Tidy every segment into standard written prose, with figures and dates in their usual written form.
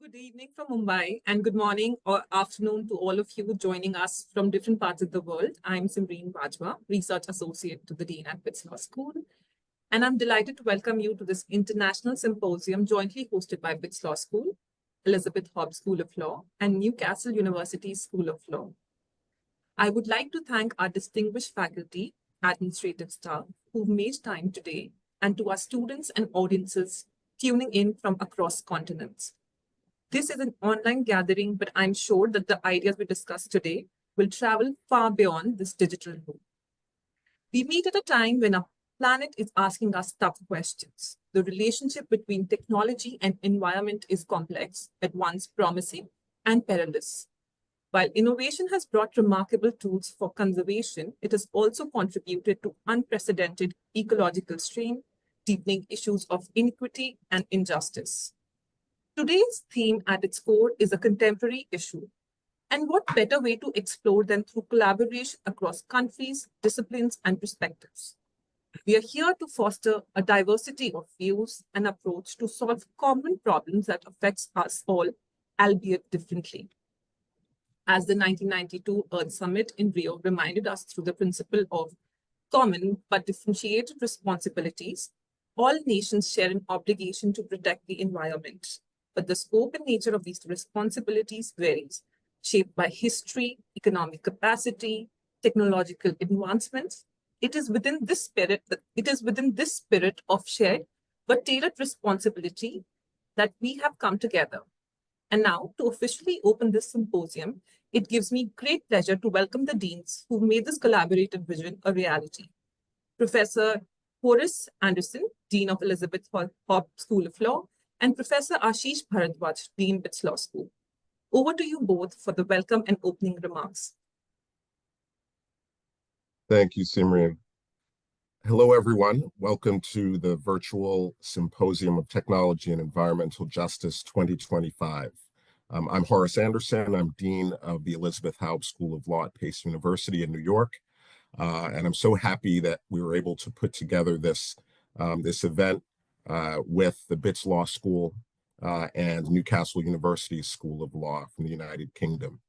Good evening from Mumbai and good morning or afternoon to all of you joining us from different parts of the world. I'm Simreen Bajwa, Research Associate to the Dean at Wits Law School, and I'm delighted to welcome you to this international symposium jointly hosted by Wits Law School, Elisabeth Haub School of Law, and Newcastle University School of Law. I would like to thank our distinguished faculty, administrative staff who've made time today, and to our students and audiences tuning in from across continents. This is an online gathering, but I'm sure that the ideas we discuss today will travel far beyond this digital room. We meet at a time when our planet is asking us tough questions. The relationship between technology and environment is complex, at once promising and perilous. While innovation has brought remarkable tools for conservation, it has also contributed to unprecedented ecological strain, deepening issues of inequity and injustice. Today's theme at its core is a contemporary issue. And what better way to explore than through collaboration across countries, disciplines, and perspectives? We are here to foster a diversity of views and approach to solve common problems that affects us all, albeit differently. As the 1992 Earth Summit in Rio reminded us through the principle of common but differentiated responsibilities, all nations share an obligation to protect the environment. But the scope and nature of these responsibilities varies, shaped by history, economic capacity, technological advancements. It is within this spirit of shared but tailored responsibility that we have come together. And now, to officially open this symposium, it gives me great pleasure to welcome the deans who made this collaborative vision a reality. Professor Horace Anderson, Dean of Elisabeth Haub School of Law, and Professor Ashish Bharadwaj, Dean Wits Law School. Over to you both for the welcome and opening remarks. Thank you, Simreen. Hello, everyone. Welcome to the virtual Symposium of Technology and Environmental Justice 2025. I'm Horace Anderson. I'm Dean of the Elisabeth Haub School of Law at Pace University in New York. And I'm so happy that we were able to put together this event with the Wits Law School and Newcastle University School of Law from the United Kingdom.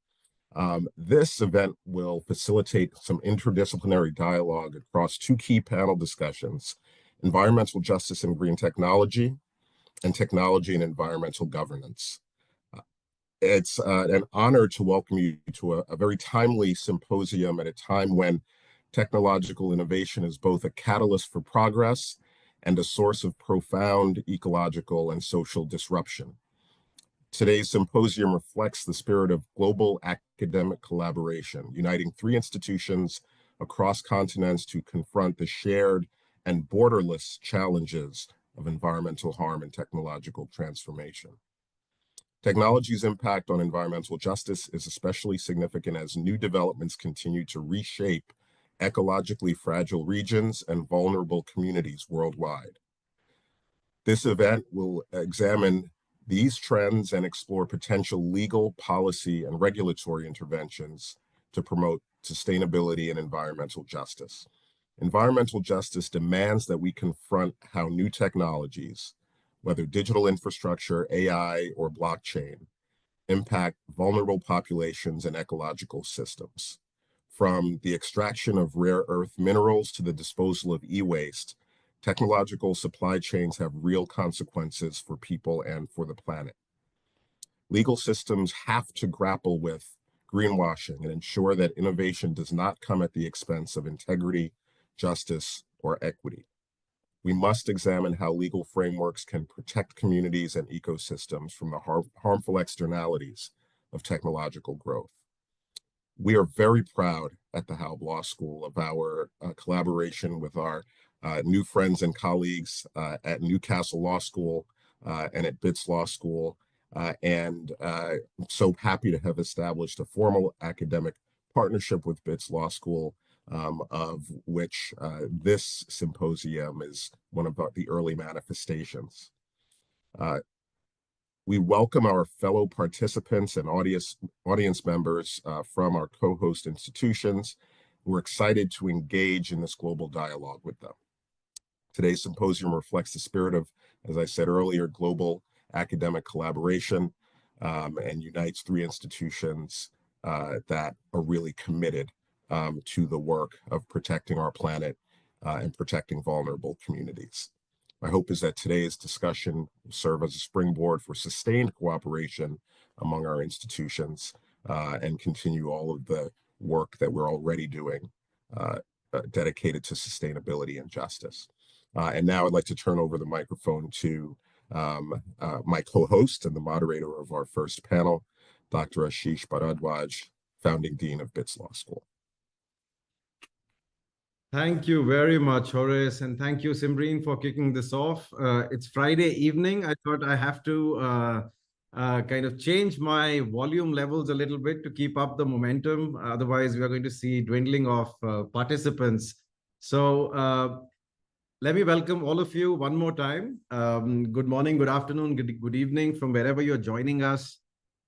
This event will facilitate some interdisciplinary dialogue across two key panel discussions: environmental justice and green technology, and technology and environmental governance. It's an honor to welcome you to a very timely symposium at a time when technological innovation is both a catalyst for progress and a source of profound ecological and social disruption. Today's symposium reflects the spirit of global academic collaboration, uniting three institutions across continents to confront the shared and borderless challenges of environmental harm and technological transformation. Technology's impact on environmental justice is especially significant as new developments continue to reshape ecologically fragile regions and vulnerable communities worldwide. This event will examine these trends and explore potential legal, policy, and regulatory interventions to promote sustainability and environmental justice. Environmental justice demands that we confront how new technologies, whether digital infrastructure, AI, or blockchain, impact vulnerable populations and ecological systems. From the extraction of rare earth minerals to the disposal of e-waste, technological supply chains have real consequences for people and for the planet. Legal systems have to grapple with greenwashing and ensure that innovation does not come at the expense of integrity, justice, or equity. We must examine how legal frameworks can protect communities and ecosystems from the harmful externalities of technological growth. We are very proud at the Haub Law School of our collaboration with our new friends and colleagues at Newcastle Law School and at Wits Law School. And I'm so happy to have established a formal academic partnership with Wits Law School, of which this symposium is one of the early manifestations. We welcome our fellow participants and audience members from our co-host institutions. We're excited to engage in this global dialogue with them. Today's symposium reflects the spirit of, as I said earlier, global academic collaboration. and unites three institutions that are really committed to the work of protecting our planet and protecting vulnerable communities. My hope is that today's discussion will serve as a springboard for sustained cooperation among our institutions and continue all of the work that we're already doing dedicated to sustainability and justice. And now I'd like to turn over the microphone to my co-host and the moderator of our first panel, Dr. Ashish Bharadwaj, founding dean of BITS Law School. Thank you very much, Horace, and thank you, Simreen, for kicking this off. It's Friday evening. I thought I have to kind of change my volume levels a little bit to keep up the momentum. Otherwise, we are going to see dwindling of participants. So let me welcome all of you one more time. Good morning, good afternoon, good evening from wherever you're joining us.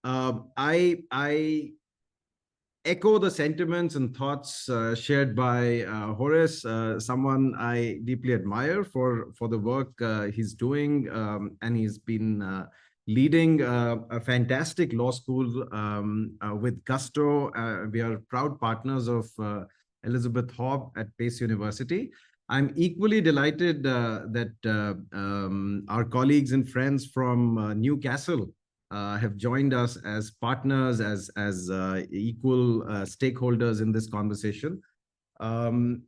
I echo the sentiments and thoughts shared by Horace, someone I deeply admire for the work he's doing, and he's been leading a fantastic law school with gusto. We are proud partners of Elisabeth Haub at Pace University. I'm equally delighted that our colleagues and friends from Newcastle have joined us as partners, as equal stakeholders in this conversation. Well,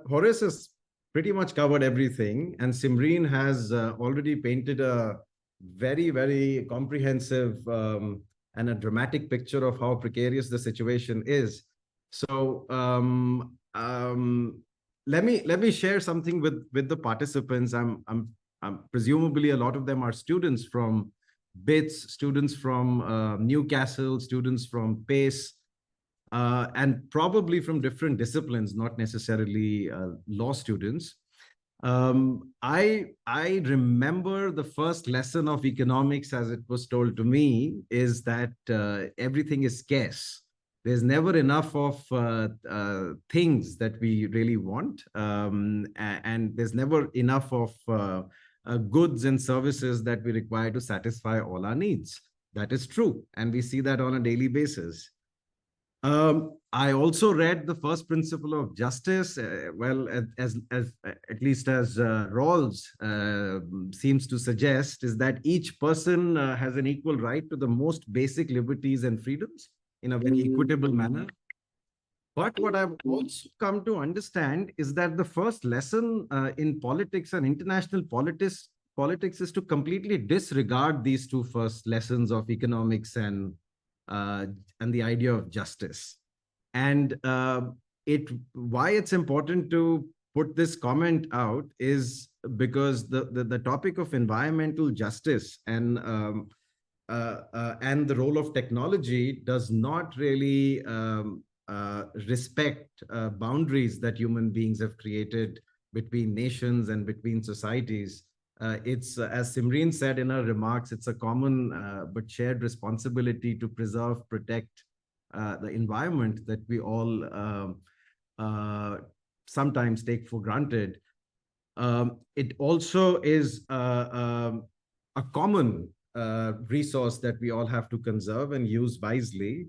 Horace has pretty much covered everything, and Simreen has already painted a very, very comprehensive and a dramatic picture of how precarious the situation is. So let me share something with the participants. Presumably a lot of them are students from BITS, students from Newcastle, students from Pace, and probably from different disciplines, not necessarily law students. I remember the first lesson of economics, as it was told to me, is that everything is scarce. There's never enough of things that we really want, and there's never enough of goods and services that we require to satisfy all our needs. That is true, and we see that on a daily basis. I also read the first principle of justice. Well, as at least as Rawls seems to suggest, is that each person has an equal right to the most basic liberties and freedoms in a very equitable manner. But what I've also come to understand is that the first lesson in politics and international politics is to completely disregard these two first lessons of economics and the idea of justice. And why it's important to put this comment out is because the topic of environmental justice and the role of technology does not really respect boundaries that human beings have created between nations and between societies. It's, as Simreen said in her remarks, it's a common but shared responsibility to preserve, protect the environment that we all sometimes take for granted. It also is a common resource that we all have to conserve and use wisely.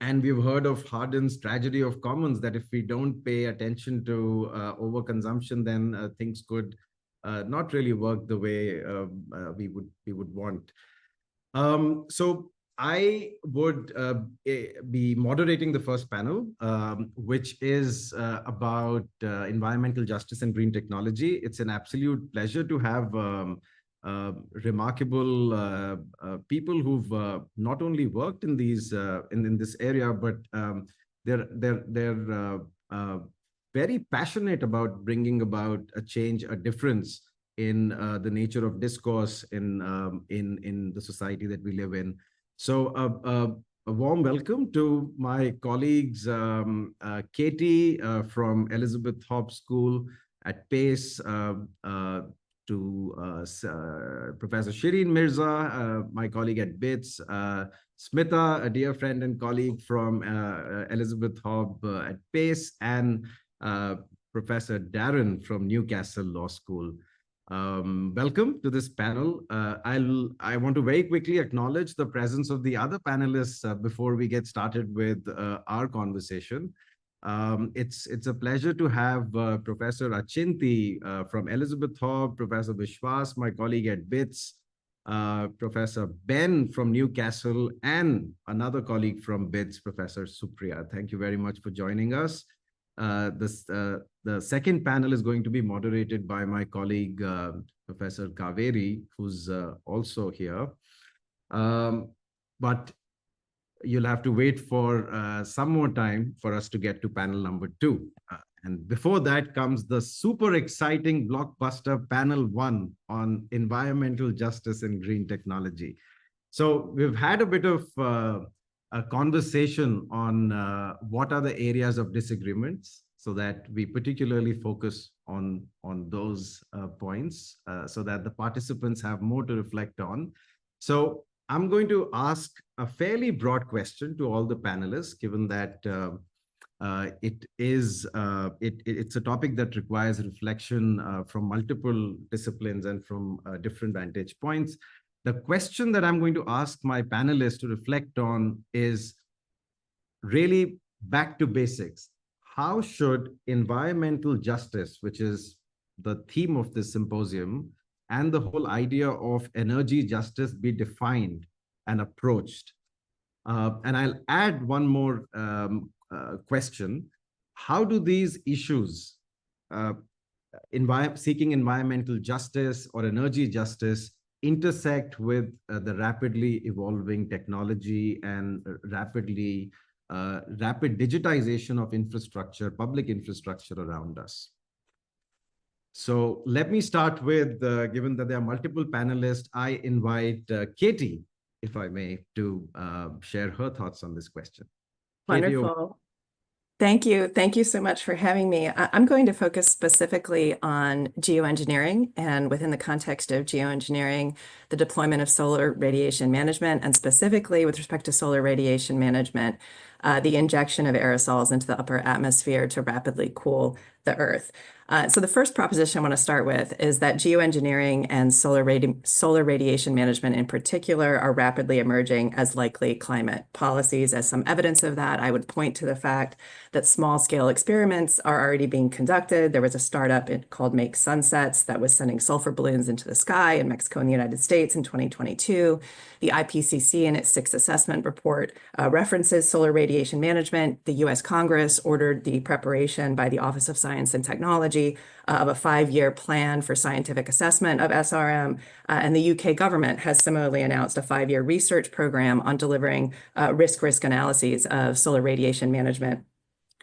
And we've heard of Hardin's tragedy of commons, that if we don't pay attention to overconsumption, then things could not really work the way we would want. So I would be moderating the first panel, which is about environmental justice and green technology. It's an absolute pleasure to have remarkable people who've not only worked in these in this area, but they're very passionate about bringing about a change, a difference in the nature of discourse in the society that we live in. So a warm welcome to my colleagues, Katie from Elisabeth Haub School at Pace, to Professor Shireen Mirza, my colleague at BITS, Smita, a dear friend and colleague from Elisabeth Haub at Pace, and Professor Darren from Newcastle Law School. Welcome to this panel. I want to very quickly acknowledge the presence of the other panelists before we get started with our conversation. It's a pleasure to have Professor Achinti from Elisabeth Haub, Professor Vishwas, my colleague at BITS, Professor Ben from Newcastle, and another colleague from BITS, Professor Supriya. Thank you very much for joining us. The second panel is going to be moderated by my colleague, Professor Kaveri, who's also here. But you'll have to wait for some more time for us to get to panel number 2. And before that comes the super exciting blockbuster panel 1 on environmental justice and green technology. So we've had a bit of a conversation on what are the areas of disagreements, so that we particularly focus on those points so that the participants have more to reflect on. So I'm going to ask a fairly broad question to all the panelists, given that it's a topic that requires reflection from multiple disciplines and from different vantage points. The question that I'm going to ask my panelists to reflect on is really back to basics. How should environmental justice, which is the theme of this symposium, and the whole idea of energy justice be defined and approached? And I'll add one more question. How do these issues, seeking environmental justice or energy justice, intersect with the rapidly evolving technology and rapid digitization of infrastructure, public infrastructure around us? So let me start with, given that there are multiple panelists, I invite Katie, if I may, to share her thoughts on this question. Wonderful. Thank you. Thank you so much for having me. I'm going to focus specifically on geoengineering, and within the context of geoengineering, the deployment of solar radiation management, and specifically with respect to solar radiation management, the injection of aerosols into the upper atmosphere to rapidly cool the Earth. So the first proposition I want to start with is that geoengineering and solar radiation management in particular are rapidly emerging as likely climate policies. As some evidence of that, I would point to the fact that small-scale experiments are already being conducted. There was a startup called Make Sunsets that was sending sulfur balloons into the sky in Mexico and the United States in 2022. The IPCC in its 6th assessment report references solar radiation management. The US Congress ordered the preparation by the Office of Science and Technology of a 5-year plan for scientific assessment of SRM. And the UK government has similarly announced a 5-year research program on delivering risk analyses of solar radiation management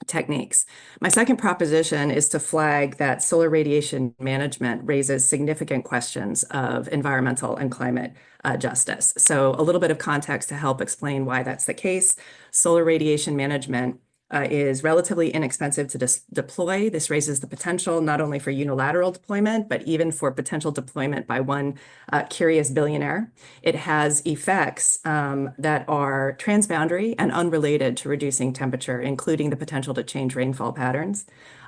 techniques. My second proposition is to flag that solar radiation management raises significant questions of environmental and climate justice. So a little bit of context to help explain why that's the case. Solar radiation management is relatively inexpensive to deploy. This raises the potential not only for unilateral deployment, but even for potential deployment by one curious billionaire. It has effects that are transboundary and unrelated to reducing temperature, including the potential to change rainfall patterns.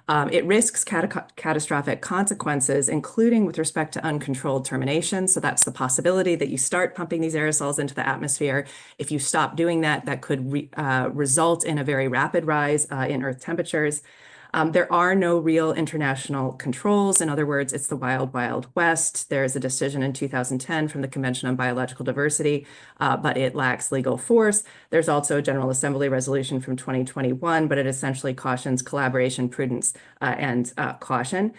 It risks catastrophic consequences, including with respect to uncontrolled termination. So that's the possibility that you start pumping these aerosols into the atmosphere. If you stop doing that, that could result in a very rapid rise in Earth temperatures. There are no real international controls. In other words, it's the wild, wild west. There is a decision in 2010 from the Convention on Biological Diversity, but it lacks legal force. There's also a General Assembly resolution from 2021, but it essentially cautions collaboration, prudence, and caution.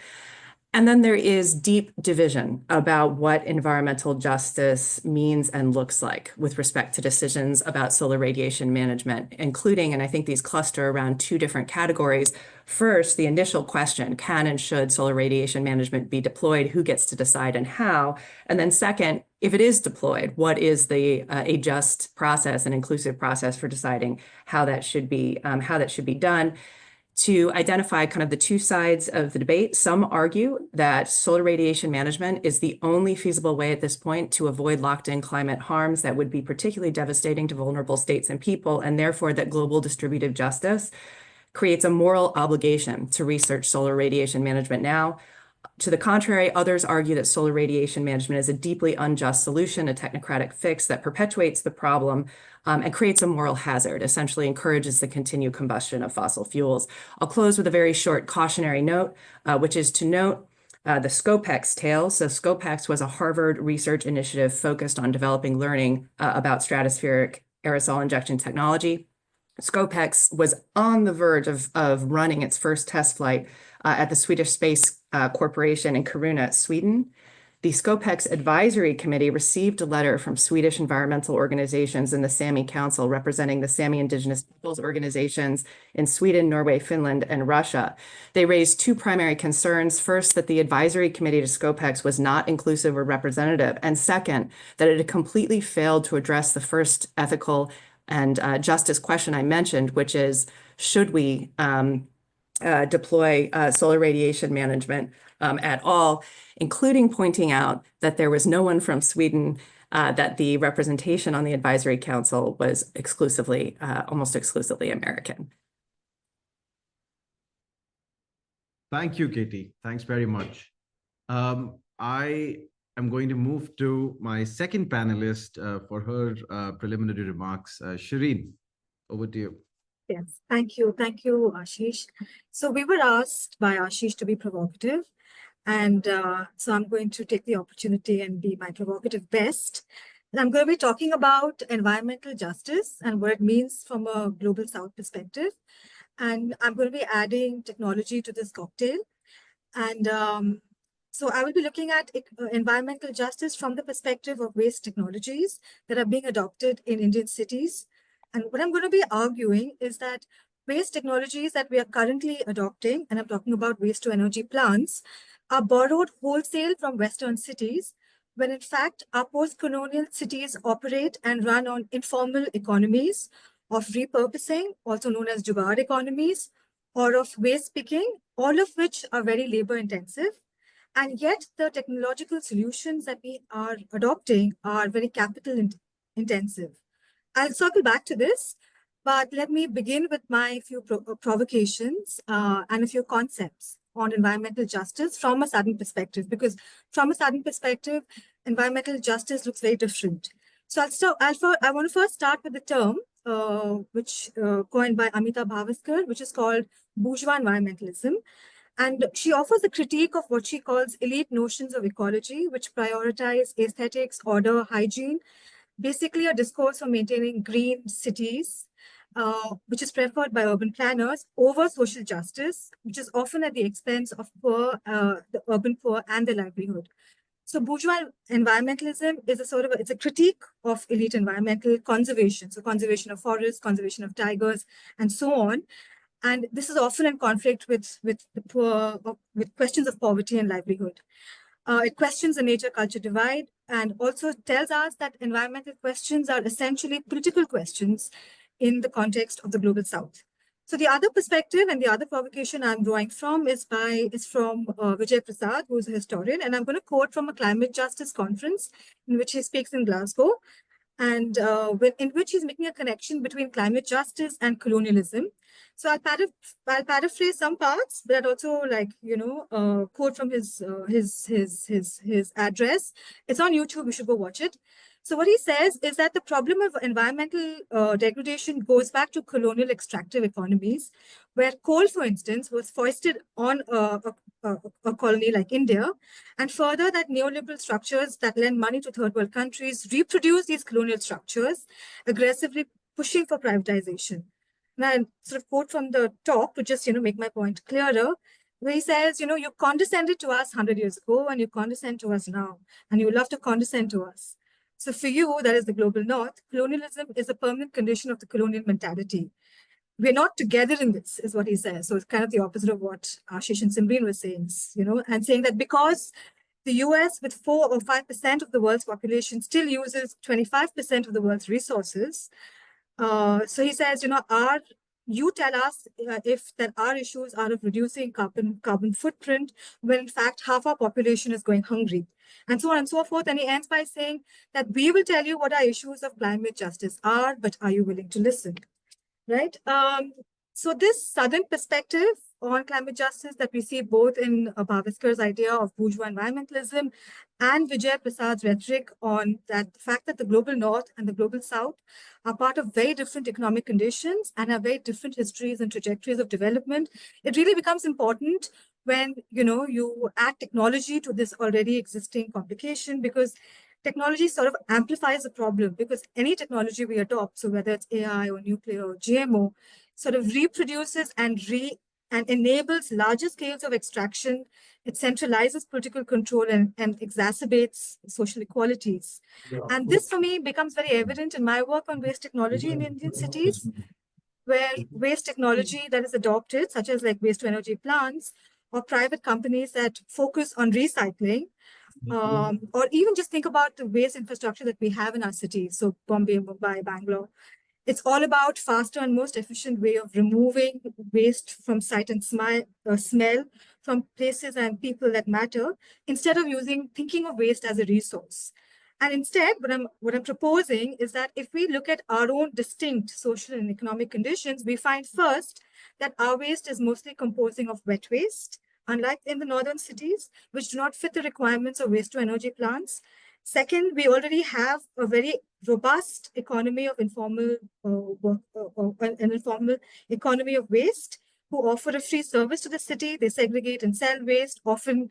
And then there is deep division about what environmental justice means and looks like with respect to decisions about solar radiation management, including, and I think these cluster around 2 different categories. First, the initial question, can and should solar radiation management be deployed? Who gets to decide and how? And then second, if it is deployed, what is a just process, an inclusive process for deciding how that should be done? To identify kind of the 2 sides of the debate. Some argue that solar radiation management is the only feasible way at this point to avoid locked-in climate harms that would be particularly devastating to vulnerable states and people, and therefore that global distributive justice creates a moral obligation to research solar radiation management now. To the contrary, others argue that solar radiation management is a deeply unjust solution, a technocratic fix that perpetuates the problem and creates a moral hazard, essentially encourages the continued combustion of fossil fuels. I'll close with a very short cautionary note, which is to note the SCOPEX tale. So SCOPEX was a Harvard research initiative focused on developing learning about stratospheric aerosol injection technology. SCOPEX was on the verge of running its first test flight at the Swedish Space Corporation in Kiruna, Sweden. The SCOPEX Advisory Committee received a letter from Swedish environmental organizations and the Sami Council, representing the Sami indigenous peoples organizations in Sweden, Norway, Finland, and Russia. They raised two primary concerns. First, that the Advisory Committee to SCOPEX was not inclusive or representative. And second, that it had completely failed to address the first ethical and justice question I mentioned, which is, should we deploy solar radiation management at all, including pointing out that there was no one from Sweden, that the representation on the advisory council was exclusively, almost exclusively American. Thank you, Katie. Thanks very much. I am going to move to my second panelist for her preliminary remarks. Shireen, over to you. Yes, thank you. Thank you, Ashish. So we were asked by Ashish to be provocative. And so I'm going to take the opportunity and be my provocative best. And I'm going to be talking about environmental justice and what it means from a global South perspective. And I'm going to be adding technology to this cocktail. And so I will be looking at environmental justice from the perspective of waste technologies that are being adopted in Indian cities. And what I'm going to be arguing is that waste technologies that we are currently adopting, and I'm talking about waste to energy plants, are borrowed wholesale from Western cities, when in fact our post-colonial cities operate and run on informal economies of repurposing, also known as jugaad economies, or of waste picking, all of which are very labor intensive. And yet the technological solutions that we are adopting are very capital intensive. I'll circle back to this, but let me begin with my few provocations and a few concepts on environmental justice from a Southern perspective, because from a Southern perspective, environmental justice looks very different. So I want to first start with the term which coined by Amita Bhavaskar, which is called bourgeois environmentalism. And she offers a critique of what she calls elite notions of ecology, which prioritize aesthetics, order, hygiene, basically a discourse for maintaining green cities, which is preferred by urban planners over social justice, which is often at the expense of the urban poor and their livelihood. So bourgeois environmentalism is it's a critique of elite environmental conservation. So conservation of forests, conservation of tigers, and so on. And this is often in conflict with the poor, with questions of poverty and livelihood. It questions the nature-culture divide and also tells us that environmental questions are essentially political questions in the context of the global South. So the other perspective and the other provocation I'm drawing from is from Vijay Prasad, who is a historian, and I'm going to quote from a climate justice conference in which he speaks in Glasgow, and in which he's making a connection between climate justice and colonialism. So I'll paraphrase some parts, but I'd also quote from his address. It's on YouTube. You should go watch it. So what he says is that the problem of environmental degradation goes back to colonial extractive economies, where coal, for instance, was foisted on a colony like India, and further that neoliberal structures that lend money to third world countries reproduce these colonial structures, aggressively pushing for privatization. And I sort of quote from the talk to just make my point clearer, where he says, you condescended to us 100 years ago, and you condescend to us now, and you love to condescend to us. So for you, that is the global North, colonialism is a permanent condition of the colonial mentality. We're not together in this, is what he says. So it's kind of the opposite of what Ashish and Simreen were saying, and saying that because the US, with 4 or 5% of the world's population, still uses 25% of the world's resources. So he says, you tell us if that our issues are of reducing carbon footprint, when in fact half our population is going hungry, and so on and so forth. And he ends by saying that we will tell you what our issues of climate justice are, but are you willing to listen? Right? So this Southern perspective on climate justice that we see both in Bhaviskar's idea of bourgeois environmentalism and Vijay Prasad's rhetoric on that the fact that the global north and the global south are part of very different economic conditions and have very different histories and trajectories of development. It really becomes important when you add technology to this already existing complication, because technology sort of amplifies the problem, because any technology we adopt, so whether it's AI or nuclear or GMO, sort of reproduces and enables larger scales of extraction. It centralizes political control and exacerbates social inequalities. And this, for me, becomes very evident in my work on waste technology in Indian cities, where waste technology that is adopted, such as like waste to energy plants or private companies that focus on recycling, or even just think about the waste infrastructure that we have in our cities. So Bombay, Mumbai, Bangalore. It's all about faster and most efficient way of removing waste from sight and smell from places and people that matter, instead of thinking of waste as a resource. And instead, what I'm proposing is that if we look at our own distinct social and economic conditions, we find first that our waste is mostly composing of wet waste, unlike in the northern cities, which do not fit the requirements of waste to energy plants. Second, we already have a very robust economy of informal an informal economy of waste, who offer a free service to the city. They segregate and sell waste, often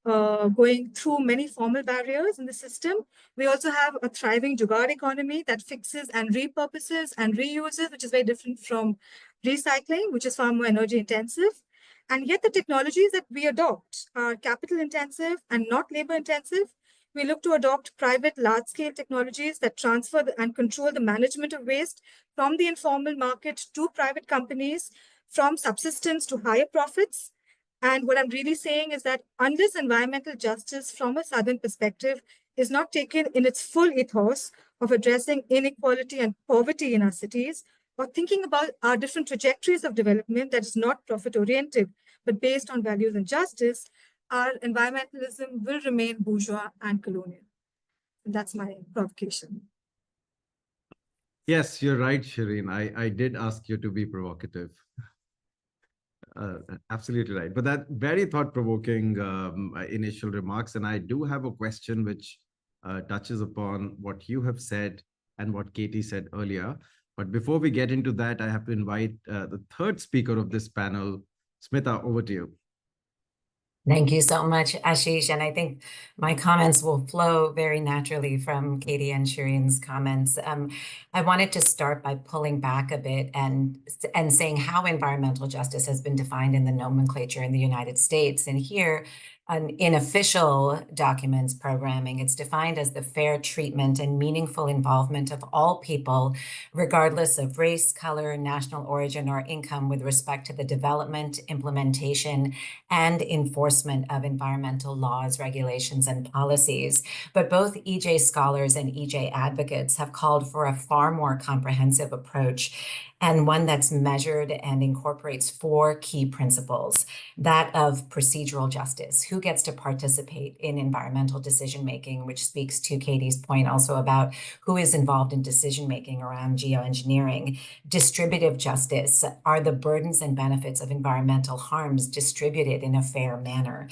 going through many formal barriers in the system. We also have a thriving jugaad economy that fixes and repurposes and reuses, which is very different from recycling, which is far more energy intensive. And yet the technologies that we adopt are capital intensive and not labor intensive. We look to adopt private large-scale technologies that transfer and control the management of waste from the informal market to private companies, from subsistence to higher profits. And what I'm really saying is that unless environmental justice from a Southern perspective is not taken in its full ethos of addressing inequality and poverty in our cities, or thinking about our different trajectories of development that is not profit-oriented, but based on values and justice, our environmentalism will remain bourgeois and colonial. And that's my provocation. Yes, you're right, Shireen. I did ask you to be provocative. Absolutely right. But that very thought-provoking initial remarks. And I do have a question which touches upon what you have said and what Katie said earlier. But before we get into that, I have to invite the third speaker of this panel. Smita, over to you. Thank you so much, Ashish. And I think my comments will flow very naturally from Katie and Shireen's comments. I wanted to start by pulling back a bit and saying how environmental justice has been defined in the nomenclature in the United States. And here, in official documents programming, it's defined as the fair treatment and meaningful involvement of all people, regardless of race, color, national origin, or income, with respect to the development, implementation, and enforcement of environmental laws, regulations, and policies. But both EJ scholars and EJ advocates have called for a far more comprehensive approach, and one that's measured and incorporates 4 key principles: that of procedural justice, who gets to participate in environmental decision-making, which speaks to Katie's point also about who is involved in decision-making around geoengineering. Distributive justice, are the burdens and benefits of environmental harms distributed in a fair manner?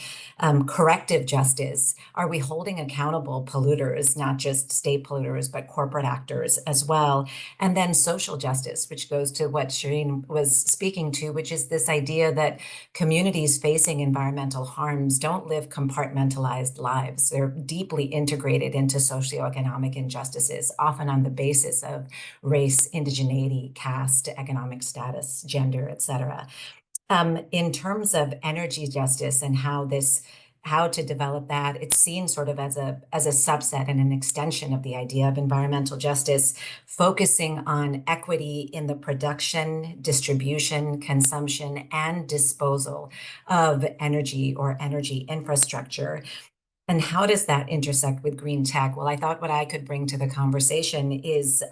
Corrective justice, are we holding accountable polluters, not just state polluters, but corporate actors as well? And then social justice, which goes to what Shireen was speaking to, which is this idea that communities facing environmental harms don't live compartmentalized lives. They're deeply integrated into socioeconomic injustices, often on the basis of race, indigeneity, caste, economic status, gender, etc. In terms of energy justice and how to develop that, it's seen sort of as a subset and an extension of the idea of environmental justice, focusing on equity in the production, distribution, consumption, and disposal of energy or energy infrastructure. And how does that intersect with green tech? Well, I thought what I could bring to the conversation is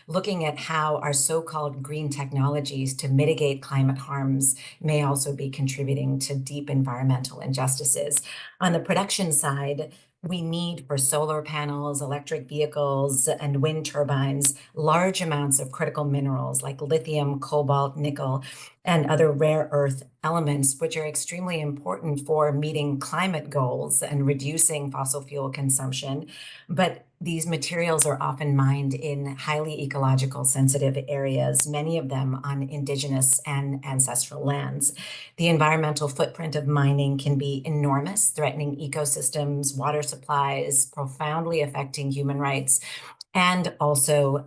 looking at how our so-called green technologies to mitigate climate harms may also be contributing to deep environmental injustices. On the production side, we need for solar panels, electric vehicles, and wind turbines, large amounts of critical minerals like lithium, cobalt, nickel, and other rare earth elements, which are extremely important for meeting climate goals and reducing fossil fuel consumption. But these materials are often mined in highly ecological sensitive areas, many of them on indigenous and ancestral lands. The environmental footprint of mining can be enormous, threatening ecosystems, water supplies, profoundly affecting human rights, and also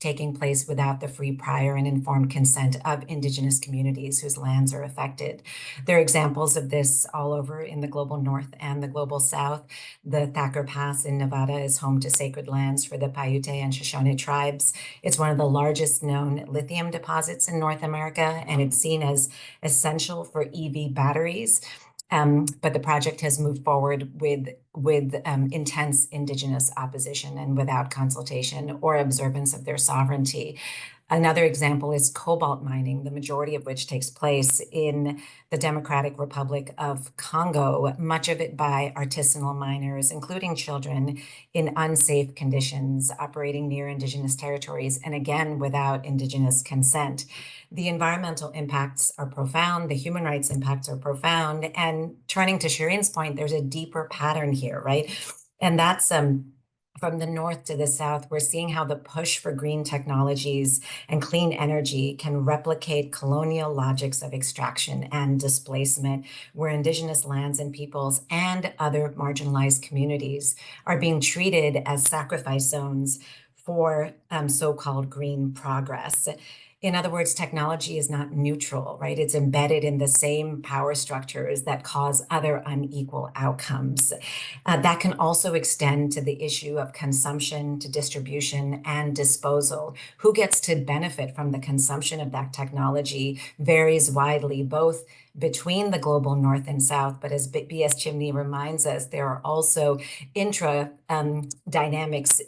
taking place without the free, prior, and informed consent of indigenous communities whose lands are affected. There are examples of this all over in the global north and the global south. The Thacker Pass in Nevada is home to sacred lands for the Paiute and Shoshone tribes. It's one of the largest known lithium deposits in North America, and it's seen as essential for EV batteries. But the project has moved forward with intense indigenous opposition and without consultation or observance of their sovereignty. Another example is cobalt mining, the majority of which takes place in the Democratic Republic of Congo, much of it by artisanal miners, including children, in unsafe conditions, operating near indigenous territories, and again, without indigenous consent. The environmental impacts are profound, the human rights impacts are profound, and turning to Shireen's point, there's a deeper pattern here, right? And that's from the north to the south, we're seeing how the push for green technologies and clean energy can replicate colonial logics of extraction and displacement, where indigenous lands and peoples and other marginalized communities are being treated as sacrifice zones for so-called green progress. In other words, technology is not neutral, right? It's embedded in the same power structures that cause other unequal outcomes. That can also extend to the issue of consumption, to distribution, and disposal. Who gets to benefit from the consumption of that technology varies widely, both between the global north and south, but as B.S. Chimney reminds us, there are also intra dynamics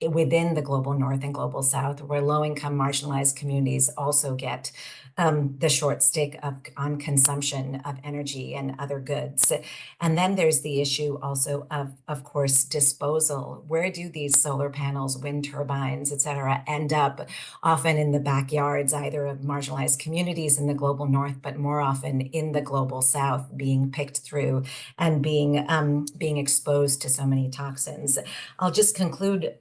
within the global north and global south, where low-income marginalized communities also get the short stick on consumption of energy and other goods. And then there's the issue also of course, disposal. Where do these solar panels, wind turbines, et cetera, end up? Often in the backyards, either of marginalized communities in the global north, but more often in the global south, being picked through and being exposed to so many toxins. I'll just conclude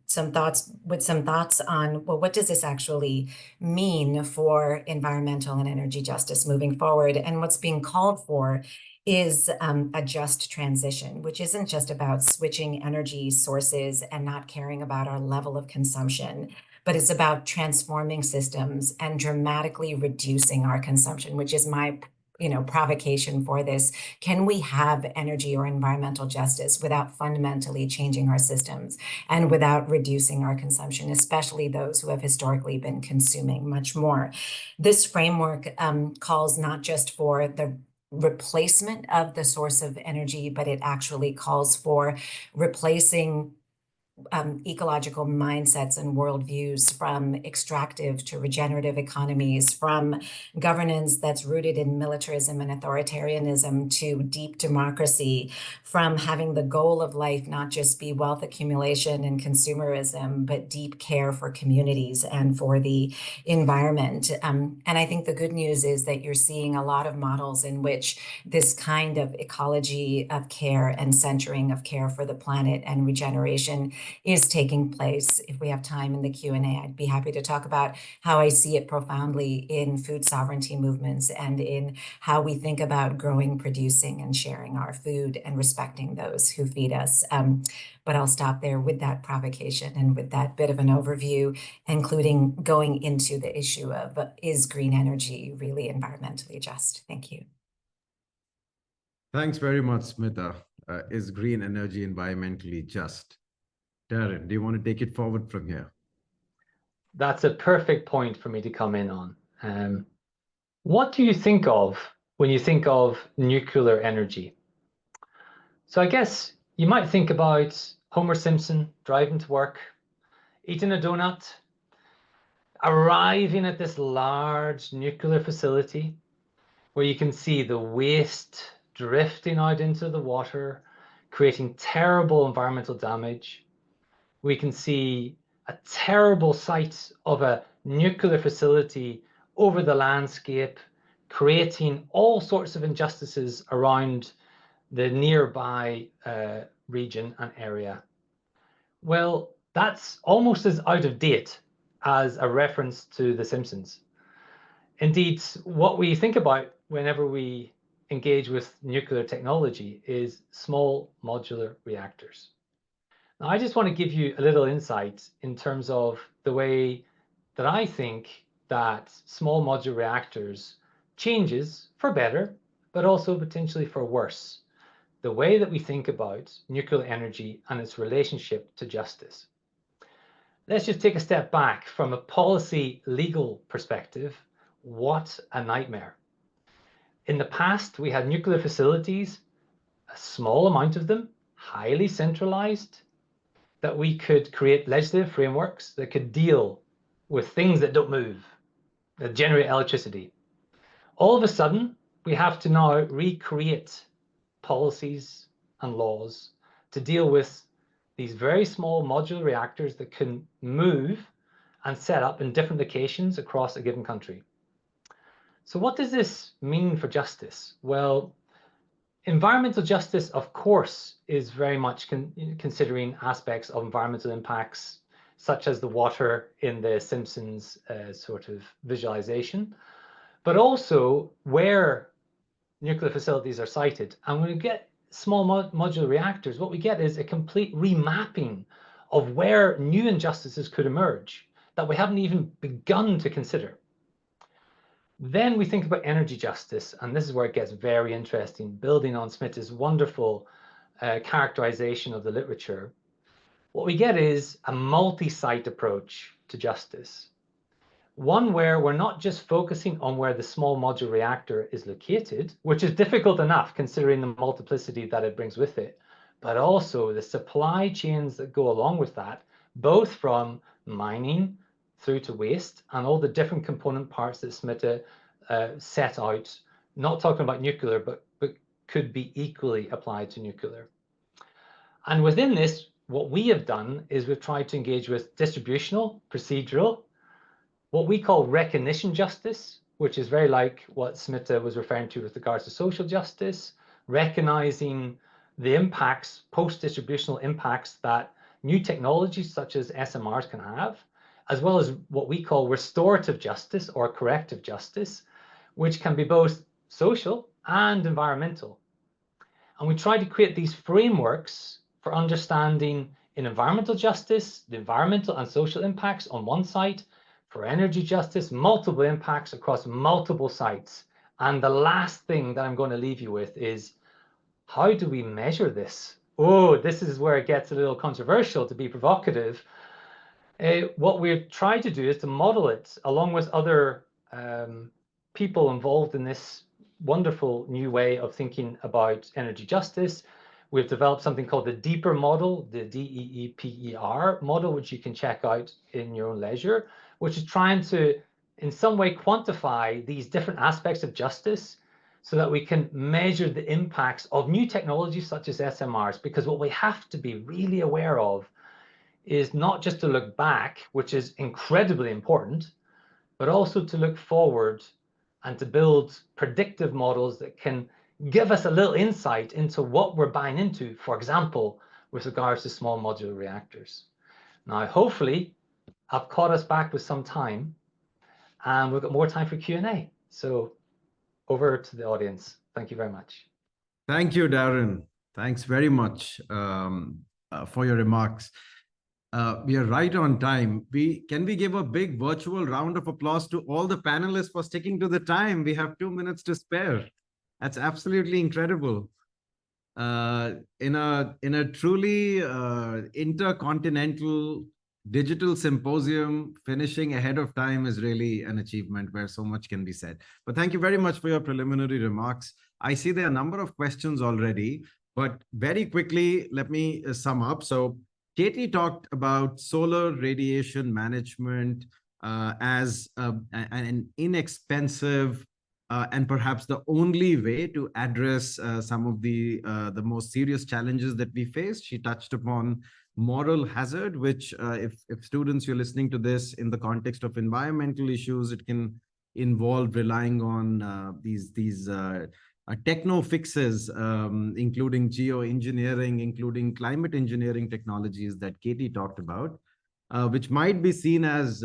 some thoughts on, well, what does this actually mean for environmental and energy justice moving forward? And what's being called for is a just transition, which isn't just about switching energy sources and not caring about our level of consumption, but it's about transforming systems and dramatically reducing our consumption, which is my provocation for this. Can we have energy or environmental justice without fundamentally changing our systems and without reducing our consumption, especially those who have historically been consuming much more? This framework calls not just for the replacement of the source of energy, but it actually calls for replacing ecological mindsets and worldviews, from extractive to regenerative economies, from governance that's rooted in militarism and authoritarianism to deep democracy, from having the goal of life not just be wealth accumulation and consumerism, but deep care for communities and for the environment. And I think the good news is that you're seeing a lot of models in which this kind of ecology of care and centering of care for the planet and regeneration is taking place. If we have time in the Q&A, I'd be happy to talk about how I see it profoundly in food sovereignty movements and in how we think about growing, producing, and sharing our food and respecting those who feed us. But I'll stop there with that provocation and with that bit of an overview, including going into the issue of, is green energy really environmentally just? Thank you. Thanks very much, Smita. Is green energy environmentally just? Darren, do you want to take it forward from here? That's a perfect point for me to come in on. What do you think of when you think of nuclear energy? So I guess you might think about Homer Simpson driving to work, eating a donut, arriving at this large nuclear facility where you can see the waste drifting out into the water, creating terrible environmental damage. We can see a terrible site of a nuclear facility over the landscape, creating all sorts of injustices around the nearby region and area. Well, that's almost as out of date as a reference to The Simpsons. Indeed, what we think about whenever we engage with nuclear technology is small modular reactors. Now, I just want to give you a little insight in terms of the way that I think that small modular reactors changes for better, but also potentially for worse, the way that we think about nuclear energy and its relationship to justice. Let's just take a step back from a policy legal perspective. What a nightmare. In the past, we had nuclear facilities, a small amount of them, highly centralized, that we could create legislative frameworks that could deal with things that don't move, that generate electricity. All of a sudden, we have to now recreate policies and laws to deal with these very small modular reactors that can move and set up in different locations across a given country. So what does this mean for justice? Well, environmental justice, of course, is very much considering aspects of environmental impacts, such as the water in the Simpsons sort of visualization, but also where nuclear facilities are sited. And when we get small modular reactors, what we get is a complete remapping of where new injustices could emerge that we haven't even begun to consider. Then we think about energy justice, and this is where it gets very interesting, building on Smith's wonderful characterization of the literature. What we get is a multi-site approach to justice. One where we're not just focusing on where the small modular reactor is located, which is difficult enough considering the multiplicity that it brings with it, but also the supply chains that go along with that, both from mining through to waste and all the different component parts that Smith set out, not talking about nuclear, but could be equally applied to nuclear. And within this, what we have done is we've tried to engage with distributional, procedural, what we call recognition justice, which is very like what Smith was referring to with regards to social justice, recognizing the impacts, post-distributional impacts that new technologies such as SMRs can have, as well as what we call restorative justice or corrective justice, which can be both social and environmental. And we try to create these frameworks for understanding in environmental justice, the environmental and social impacts on one side, for energy justice, multiple impacts across multiple sites. And the last thing that I'm going to leave you with is, how do we measure this? Oh, this is where it gets a little controversial, to be provocative. What we're trying to do is to model it along with other people involved in this wonderful new way of thinking about energy justice. We've developed something called the DEEPER model, the DEEPER model, which you can check out in your own leisure, which is trying to, in some way, quantify these different aspects of justice so that we can measure the impacts of new technologies such as SMRs. Because what we have to be really aware of is not just to look back, which is incredibly important, but also to look forward and to build predictive models that can give us a little insight into what we're buying into, for example, with regards to small modular reactors. Now, hopefully, I've caught us back with some time, and we've got more time for Q&A. So over to the audience. Thank you very much. Thank you, Darren. Thanks very much for your remarks. We are right on time. Can we give a big virtual round of applause to all the panelists for sticking to the time? We have 2 minutes to spare. That's absolutely incredible. In a truly intercontinental digital symposium, finishing ahead of time is really an achievement where so much can be said. But thank you very much for your preliminary remarks. I see there are a number of questions already, but very quickly, let me sum up. So Katie talked about solar radiation management as an inexpensive and perhaps the only way to address some of the most serious challenges that we face. She touched upon moral hazard, which if students, you're listening to this in the context of environmental issues, it can involve relying on these techno fixes, including geoengineering, including climate engineering technologies that Katie talked about, which might be seen as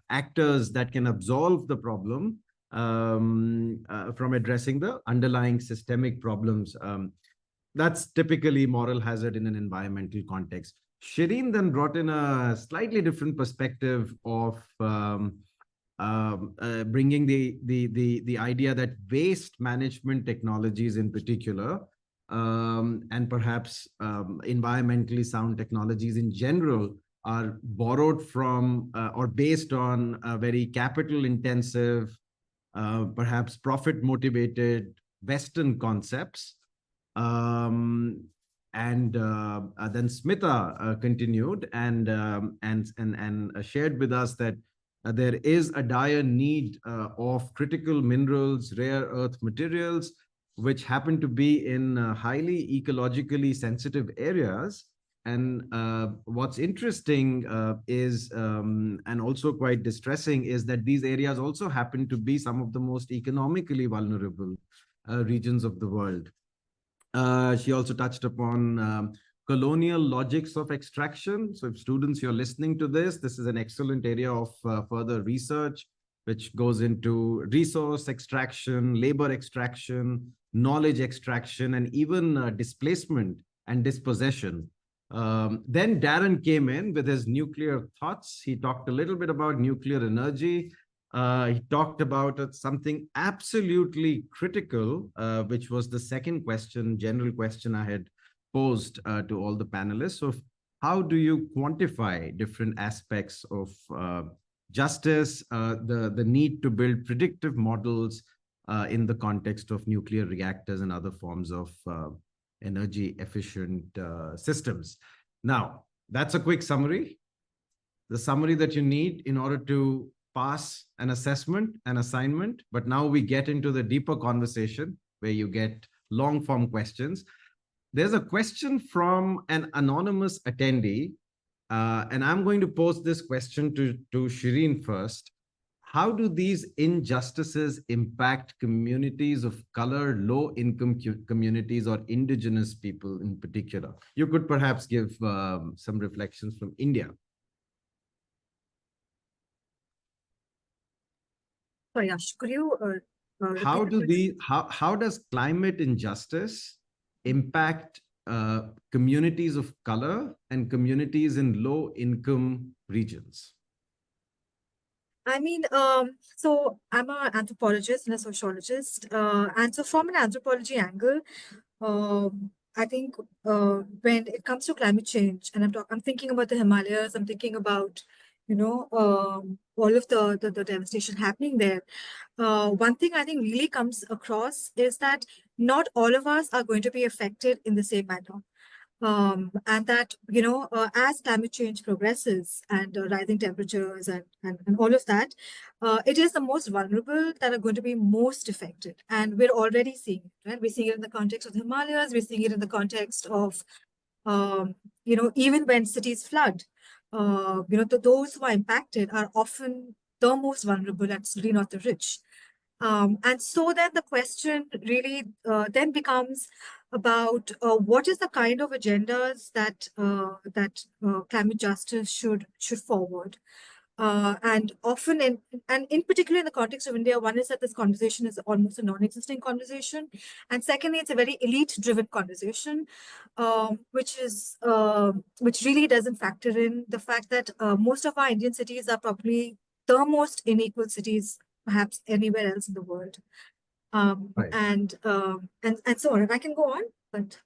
actors that can absolve the problem from addressing the underlying systemic problems. That's typically moral hazard in an environmental context. Shireen then brought in a slightly different perspective of bringing the idea that waste management technologies in particular, and perhaps environmentally sound technologies in general, are borrowed from or based on very capital intensive, perhaps profit motivated Western concepts. And then Smita continued and shared with us that there is a dire need of critical minerals, rare earth materials, which happen to be in highly ecologically sensitive areas. And what's interesting is, and also quite distressing, is that these areas also happen to be some of the most economically vulnerable regions of the world. She also touched upon colonial logics of extraction. So if students, you're listening to this, this is an excellent area of further research, which goes into resource extraction, labor extraction, knowledge extraction, and even displacement and dispossession. Then Darren came in with his nuclear thoughts. He talked a little bit about nuclear energy. He talked about something absolutely critical, which was the second question, general question I had posed to all the panelists of how do you quantify different aspects of justice, the need to build predictive models in the context of nuclear reactors and other forms of energy efficient systems. Now, that's a quick summary. The summary that you need in order to pass an assessment, an assignment. But now we get into the deeper conversation where you get long form questions. There's a question from an anonymous attendee, and I'm going to pose this question to Shireen first. How do these injustices impact communities of color, low-income communities, or indigenous people in particular? You could perhaps give some reflections from India. Sorry, Ash, could you how does climate injustice impact communities of color and communities in low-income regions? I mean, so I'm an anthropologist and a sociologist. And so from an anthropology angle, I think when it comes to climate change, and I'm thinking about the Himalayas, I'm thinking about, all of the devastation happening there. One thing I think really comes across is that not all of us are going to be affected in the same manner. And that, as climate change progresses and rising temperatures and all of that, it is the most vulnerable that are going to be most affected. And we're already seeing it, right? We're seeing it in the context of the Himalayas. We're seeing it in the context of, even when cities flood, those who are impacted are often the most vulnerable, and it's really not the rich. And so then the question really then becomes about what is the kind of agendas that climate justice should forward. And often, in particular in the context of India, one is that this conversation is almost a non-existing conversation, and secondly, it's a very elite-driven conversation, which really doesn't factor in the fact that most of our Indian cities are probably the most unequal cities perhaps anywhere else in the world. Right. And so on. And I can go on, but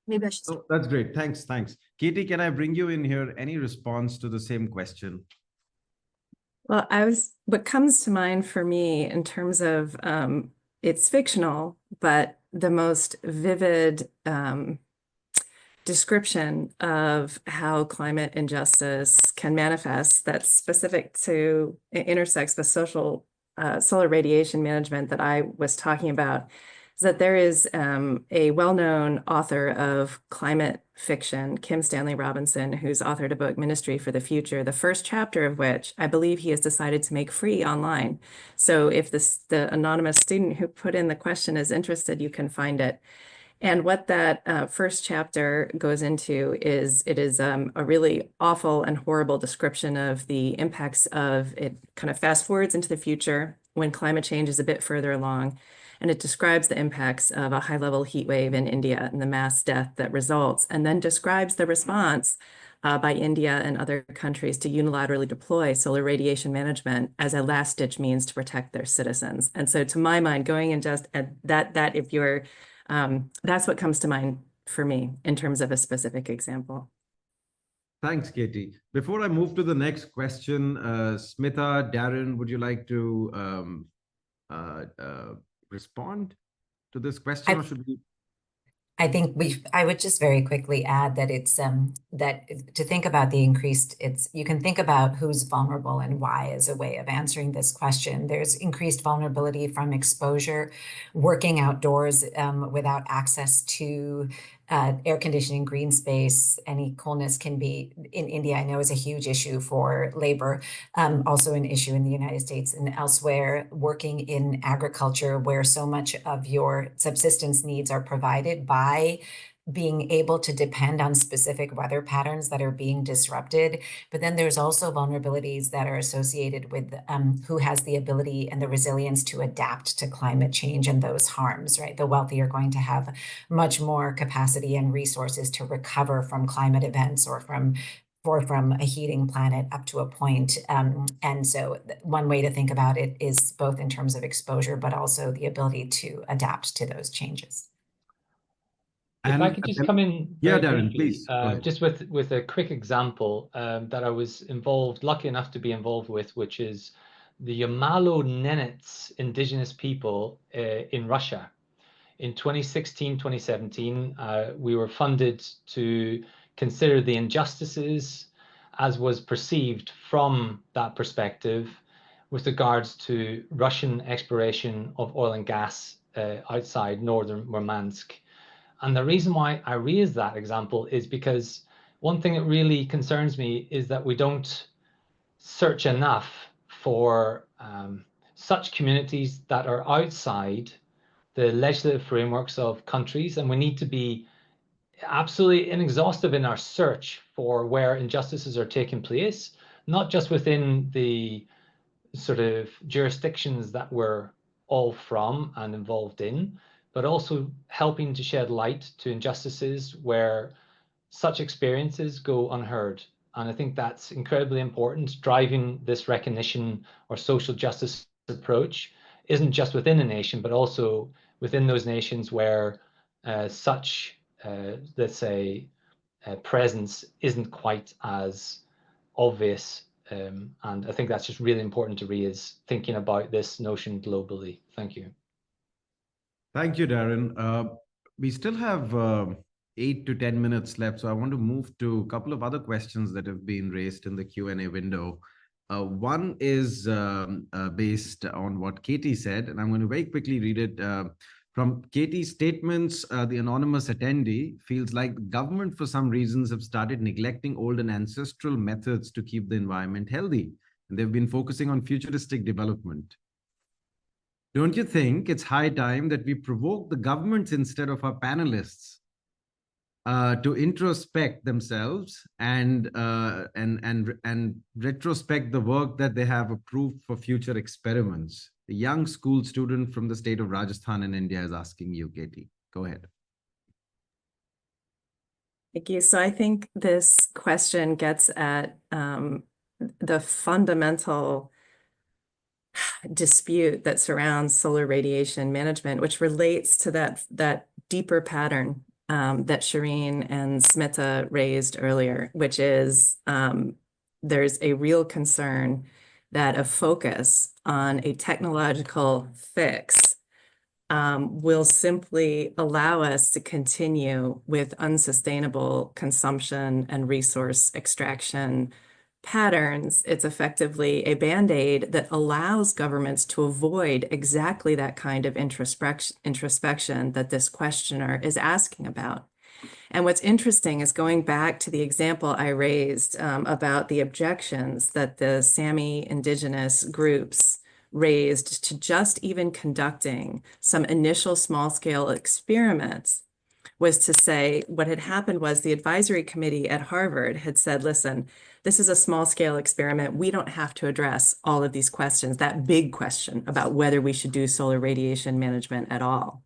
maybe I should stop. Oh, that's great. Thanks. Katie, can I bring you in here? Any response to the same question? Well, what comes to mind for me in terms of it's fictional, but the most vivid description of how climate injustice can manifest that's specific to intersects with social solar radiation management that I was talking about is that there is a well-known author of climate fiction, Kim Stanley Robinson, who's authored a book, Ministry for the Future, the first chapter of which I believe he has decided to make free online. So if the anonymous student who put in the question is interested, you can find it. And what that first chapter goes into is it is a really awful and horrible description of the impacts of it. Kind of fast forwards into the future when climate change is a bit further along, and it describes the impacts of a high-level heat wave in India and the mass death that results, and then describes the response by India and other countries to unilaterally deploy solar radiation management as a last-ditch means to protect their citizens. And so, to my mind, going and just at that if you're that's what comes to mind for me in terms of a specific example. Thanks, Katie. Before I move to the next question, Smitha, Darren, would you like to respond to this question, or should we? I think I would just very quickly add that it's that to think about the increased, you can think about who's vulnerable and why as a way of answering this question. There's increased vulnerability from exposure, working outdoors without access to air conditioning, green space. Any coolness can be, in India, I know, is a huge issue for labor, also an issue in the United States and elsewhere. Working in agriculture, where so much of your subsistence needs are provided by being able to depend on specific weather patterns that are being disrupted. But then there's also vulnerabilities that are associated with who has the ability and the resilience to adapt to climate change and those harms, right? The wealthy are going to have much more capacity and resources to recover from climate events or from a heating planet up to a point. And so one way to think about it is both in terms of exposure, but also the ability to adapt to those changes. If I could just come in very Darren, briefly, please. just with a quick example that I was lucky enough to be involved with, which is the Yamalo-Nenets indigenous people in Russia. In 2016, 2017, we were funded to consider the injustices as was perceived from that perspective with regards to Russian exploration of oil and gas outside northern Murmansk. And the reason why I raise that example is because one thing that really concerns me is that we don't search enough for such communities that are outside the legislative frameworks of countries, and we need to be absolutely inexhaustive in our search for where injustices are taking place, not just within the sort of jurisdictions that we're all from and involved in, but also helping to shed light to injustices where such experiences go unheard. And I think that's incredibly important. Driving this recognition or social justice approach isn't just within a nation, but also within those nations where such, let's say, presence isn't quite as obvious. And I think that's just really important to raise, thinking about this notion globally. Thank you. Thank you, Darren. We still have 8 to 10 minutes left, so I want to move to a couple of other questions that have been raised in the Q&A window. One is based on what Katie said, and I'm going to very quickly read it. From Katie's statements, the anonymous attendee feels like the government, for some reasons, have started neglecting old and ancestral methods to keep the environment healthy, and they've been focusing on futuristic development. Don't you think it's high time that we provoke the governments instead of our panelists to introspect themselves and retrospect the work that they have approved for future experiments? The young school student from the state of Rajasthan in India is asking you, Katie. Go ahead. Thank you. So I think this question gets at the fundamental dispute that surrounds solar radiation management, which relates to that deeper pattern that Shireen and Smitha raised earlier, which is there's a real concern that a focus on a technological fix will simply allow us to continue with unsustainable consumption and resource extraction patterns, it's effectively a Band-Aid that allows governments to avoid exactly that kind of introspection that this questioner is asking about. And what's interesting is going back to the example I raised about the objections that the Sami indigenous groups raised to just even conducting some initial small-scale experiments, was to say what had happened was the advisory committee at Harvard had said, listen, this is a small-scale experiment. We don't have to address all of these questions, that big question about whether we should do solar radiation management at all.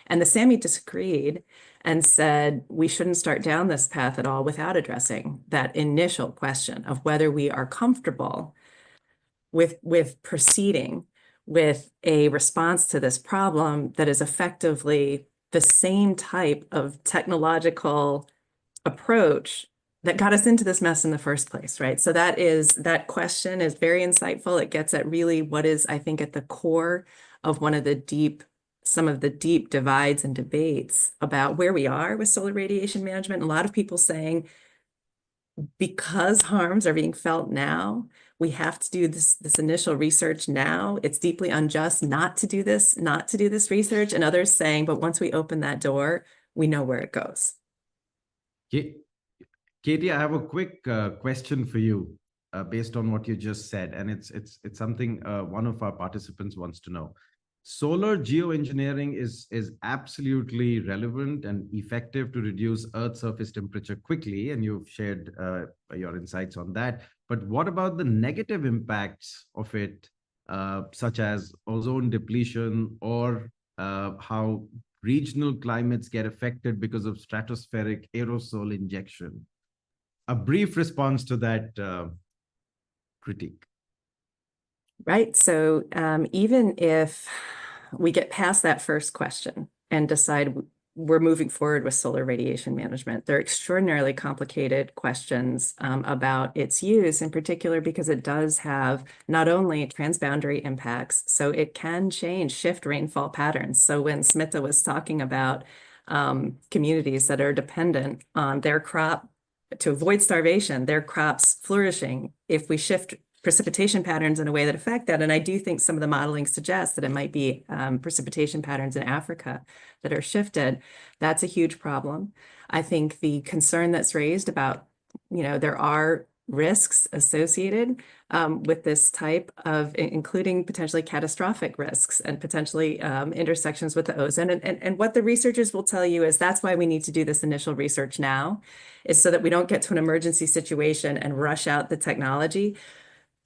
And the Sami disagreed and said, we shouldn't start down this path at all without addressing that initial question of whether we are comfortable with proceeding with a response to this problem that is effectively the same type of technological approach that got us into this mess in the first place, right? So that question is very insightful. It gets at really what is, I think, at the core of some of the deep divides and debates about where we are with solar radiation management. A lot of people saying, because harms are being felt now, we have to do this initial research now. It's deeply unjust not to do this research. And others saying, but once we open that door, we know where it goes. Katie, I have a quick question for you based on what you just said. And it's something one of our participants wants to know. Solar geoengineering is absolutely relevant and effective to reduce Earth's surface temperature quickly, and you've shared your insights on that. But what about the negative impacts of it, such as ozone depletion or how regional climates get affected because of stratospheric aerosol injection? A brief response to that critique. Right. So even if we get past that first question and decide we're moving forward with solar radiation management, they're extraordinarily complicated questions about its use, in particular because it does have not only transboundary impacts, so it can shift rainfall patterns. So when Smita was talking about communities that are dependent on their crop to avoid starvation, their crops flourishing, if we shift precipitation patterns in a way that affect that. And I do think some of the modeling suggests that it might be precipitation patterns in Africa that are shifted. That's a huge problem. I think the concern that's raised about, there are risks associated with this type of, including potentially catastrophic risks and potentially intersections with the ozone. And what the researchers will tell you is that's why we need to do this initial research now, is so that we don't get to an emergency situation and rush out the technology.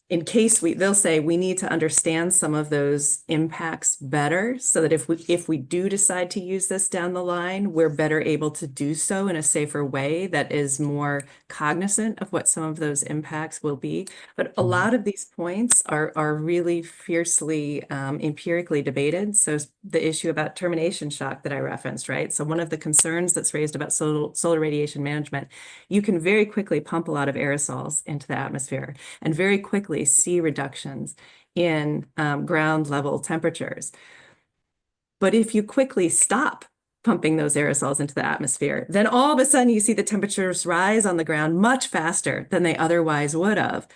In case they'll say we need to understand some of those impacts better so that if we do decide to use this down the line, we're better able to do so in a safer way that is more cognizant of what some of those impacts will be. But a lot of these points are really fiercely empirically debated. So the issue about termination shock that I referenced, right? So one of the concerns that's raised about solar radiation management, you can very quickly pump a lot of aerosols into the atmosphere and very quickly see reductions in ground level temperatures. But if you quickly stop pumping those aerosols into the atmosphere, then all of a sudden you see the temperatures rise on the ground much faster than they otherwise would have.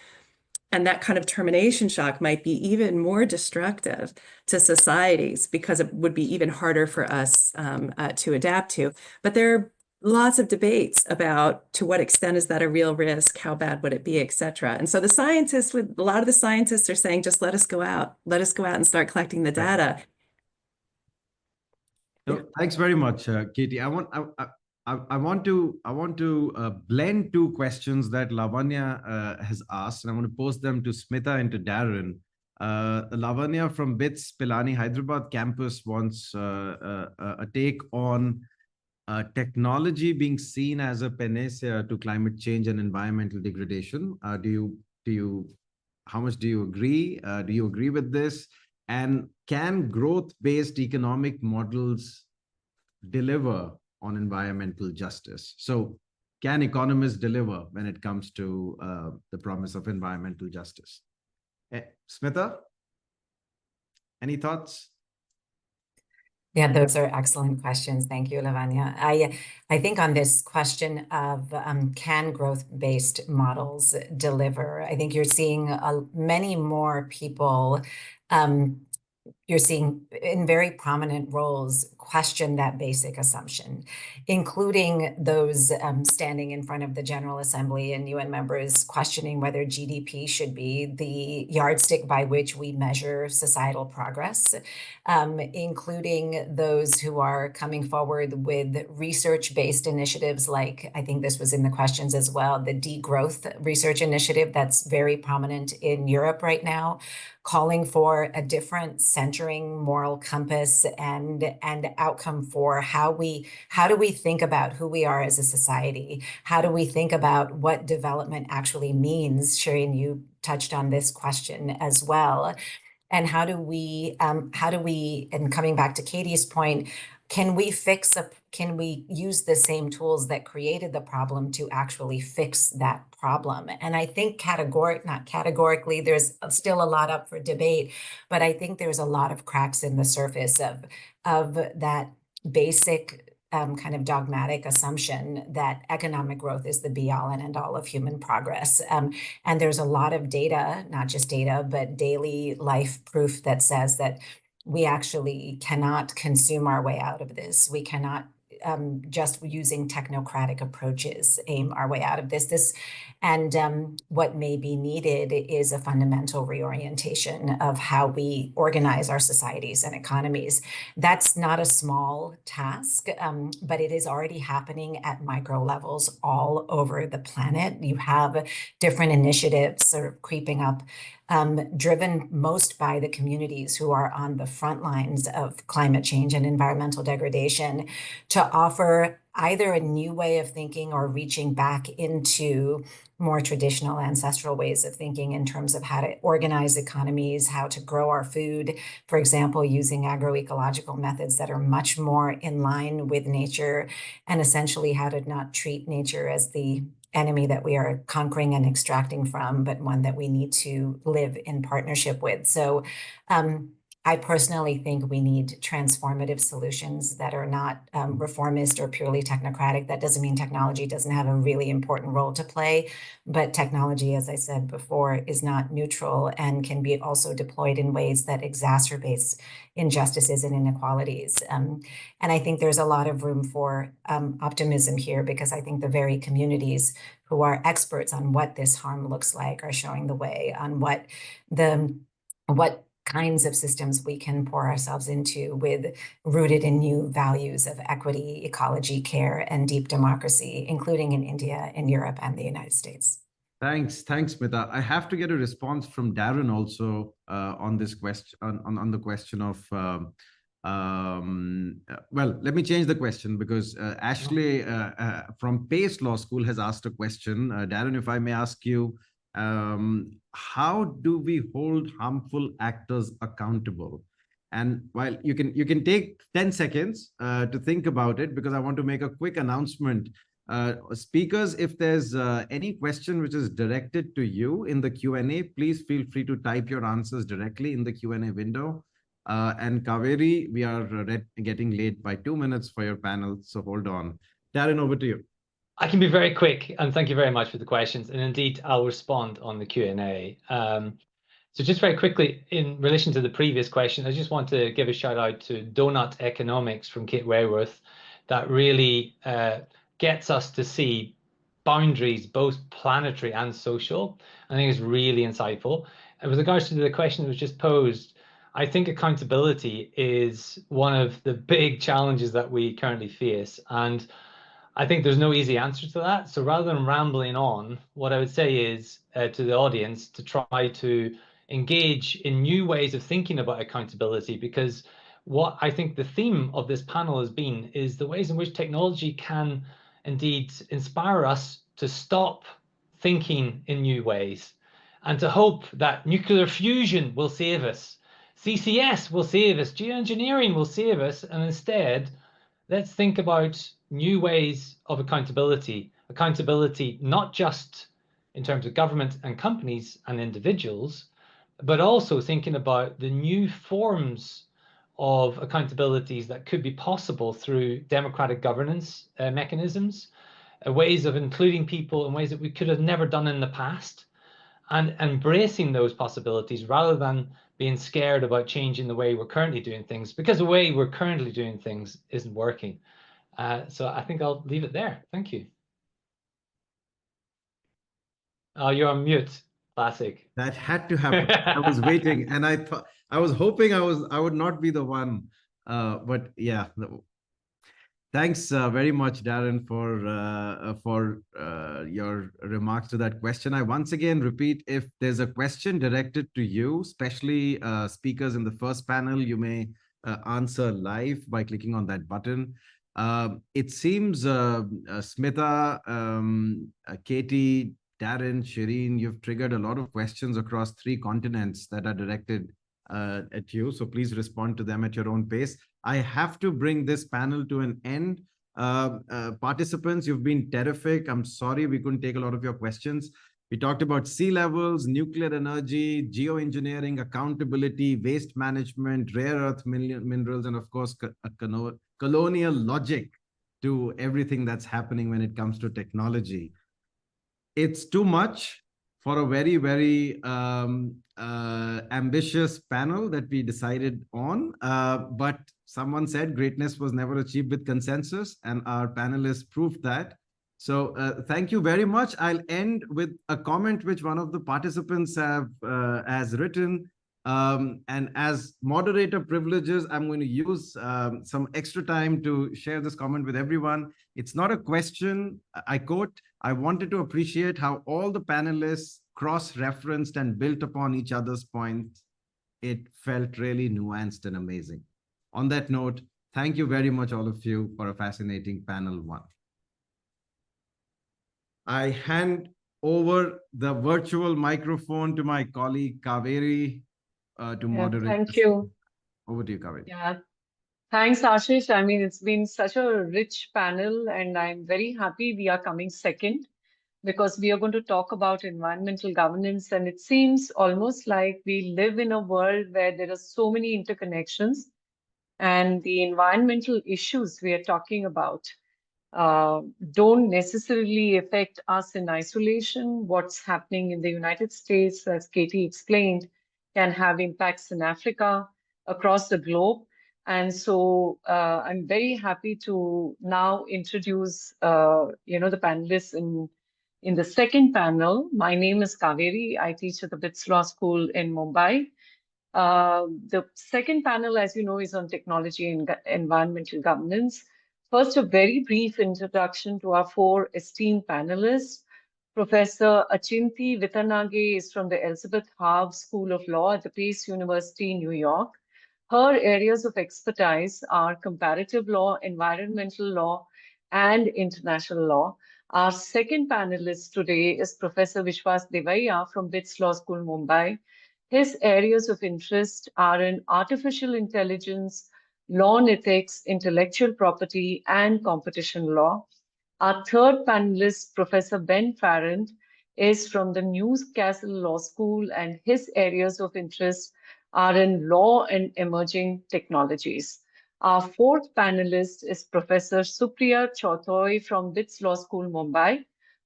And that kind of termination shock might be even more destructive to societies because it would be even harder for us to adapt to. But there are lots of debates about to what extent is that a real risk, how bad would it be, et cetera. And so a lot of the scientists are saying, just let us go out and start collecting the data. So, thanks very much, Katie. I want to blend two questions that Lavanya has asked, and I want to pose them to Smita and to Darren. Lavanya from BITS Pilani Hyderabad campus wants a take on technology being seen as a panacea to climate change and environmental degradation. How much do you agree? Do you agree with this? And can growth-based economic models deliver on environmental justice? So can economists deliver when it comes to the promise of environmental justice? Smita, any thoughts? Yeah, those are excellent questions. Thank you, Lavanya. I think on this question of can growth-based models deliver, I think you're seeing many more people you're seeing in very prominent roles question that basic assumption, including those standing in front of the General Assembly and UN members questioning whether GDP should be the yardstick by which we measure societal progress, including those who are coming forward with research-based initiatives like, I think this was in the questions as well, the degrowth research initiative that's very prominent in Europe right now, calling for a different centering moral compass and outcome for how do we think about who we are as a society? How do we think about what development actually means? Shireen, you touched on this question as well. And how do we, and coming back to Katie's point, can we use the same tools that created the problem to actually fix that problem? And I think not categorically, there's still a lot up for debate, but I think there's a lot of cracks in the surface of that basic kind of dogmatic assumption that economic growth is the be-all and end-all of human progress. And there's a lot of data, not just data, but daily life proof that says that we actually cannot consume our way out of this. We cannot just using technocratic approaches aim our way out of this. And what may be needed is a fundamental reorientation of how we organize our societies and economies. That's not a small task, but it is already happening at micro levels all over the planet. You have different initiatives sort of creeping up, driven most by the communities who are on the front lines of climate change and environmental degradation, to offer either a new way of thinking or reaching back into more traditional ancestral ways of thinking in terms of how to organize economies, how to grow our food, for example, using agroecological methods that are much more in line with nature, and essentially how to not treat nature as the enemy that we are conquering and extracting from, but one that we need to live in partnership with. So I personally think we need transformative solutions that are not reformist or purely technocratic. That doesn't mean technology doesn't have a really important role to play, but technology, as I said before, is not neutral and can be also deployed in ways that exacerbates injustices and inequalities. And I think there's a lot of room for optimism here, because I think the very communities who are experts on what this harm looks like are showing the way on what kinds of systems we can pour ourselves into rooted in new values of equity, ecology, care, and deep democracy, including in India, in Europe, and the United States. Thanks, Smita. I have to get a response from Darren also on this question, on the question of, well, let me change the question, because Ashley from Pace Law School has asked a question. Darren, if I may ask you, how do we hold harmful actors accountable? And while you can take 10 seconds to think about it, because I want to make a quick announcement. Speakers, if there's any question which is directed to you in the Q&A, please feel free to type your answers directly in the Q&A window. And Kaveri, we are getting late by 2 minutes for your panel, so hold on. Darren, over to you. I can be very quick, and thank you very much for the questions. And indeed, I'll respond on the Q&A. So just very quickly, in relation to the previous question, I just want to give a shout out to Donut Economics from Kate Wayworth. That really gets us to see boundaries, both planetary and social. I think it's really insightful. And with regards to the question that was just posed, I think accountability is one of the big challenges that we currently face. And I think there's no easy answer to that. So rather than rambling on, what I would say is to the audience to try to engage in new ways of thinking about accountability, because what I think the theme of this panel has been is the ways in which technology can indeed inspire us to stop thinking in new ways and to hope that nuclear fusion will save us, CCS will save us, geoengineering will save us, and instead, let's think about new ways of accountability not just in terms of government and companies and individuals, but also thinking about the new forms of accountabilities that could be possible through democratic governance mechanisms, ways of including people in ways that we could have never done in the past, and embracing those possibilities rather than being scared about changing the way we're currently doing things, because the way we're currently doing things isn't working. So I think I'll leave it there. Thank you. Oh, you're on mute. Classic. That had to happen. I was waiting, and I was hoping I would not be the one. But yeah, thanks very much, Darren, for your remarks to that question. I once again repeat, if there's a question directed to you, especially speakers in the first panel, you may answer live by clicking on that button. It seems Smita, Katie, Darren, Shireen, you've triggered a lot of questions across 3 continents that are directed at you. So please respond to them at your own pace. I have to bring this panel to an end. Participants, you've been terrific. I'm sorry we couldn't take a lot of your questions. We talked about sea levels, nuclear energy, geoengineering, accountability, waste management, rare earth minerals, and of course, colonial logic to everything that's happening when it comes to technology. It's too much for a very, very ambitious panel that we decided on. But someone said greatness was never achieved with consensus, and our panelists proved that. So thank you very much. I'll end with a comment which one of the participants has written. And as moderator privileges, I'm going to use some extra time to share this comment with everyone. It's not a question. I quote, "I wanted to appreciate how all the panelists cross-referenced and built upon each other's points. It felt really nuanced and amazing." On that note, thank you very much, all of you, for a fascinating panel 1. I hand over the virtual microphone to my colleague, Kaveri, to moderate. Thank you. Over to you, Kaveri. Yeah. Thanks, Ashish. I mean, it's been such a rich panel, and I'm very happy we are coming second, because we are going to talk about environmental governance. And it seems almost like we live in a world where there are so many interconnections, and the environmental issues we are talking about don't necessarily affect us in isolation. What's happening in the United States, as Katie explained, can have impacts in Africa, across the globe. And so I'm very happy to now introduce, the panelists in the second panel. My name is Kaveri. I teach at the BITS Law School in Mumbai. The second panel, as you know, is on technology and environmental governance. First, a very brief introduction to our 4 esteemed panelists. Professor Achinti Vittanage is from the Elisabeth Haub School of Law at the Pace University in New York. Her areas of expertise are comparative law, environmental law, and international law. Our second panelist today is Professor Vishwas Devaiya from BITS Law School, Mumbai. His areas of interest are in artificial intelligence, law and ethics, intellectual property, and competition law. Our third panelist, Professor Ben Farrand, is from the Newcastle Law School, and his areas of interest are in law and emerging technologies. Our fourth panelist is Professor Supriya Chauthoy from BITS Law School, Mumbai.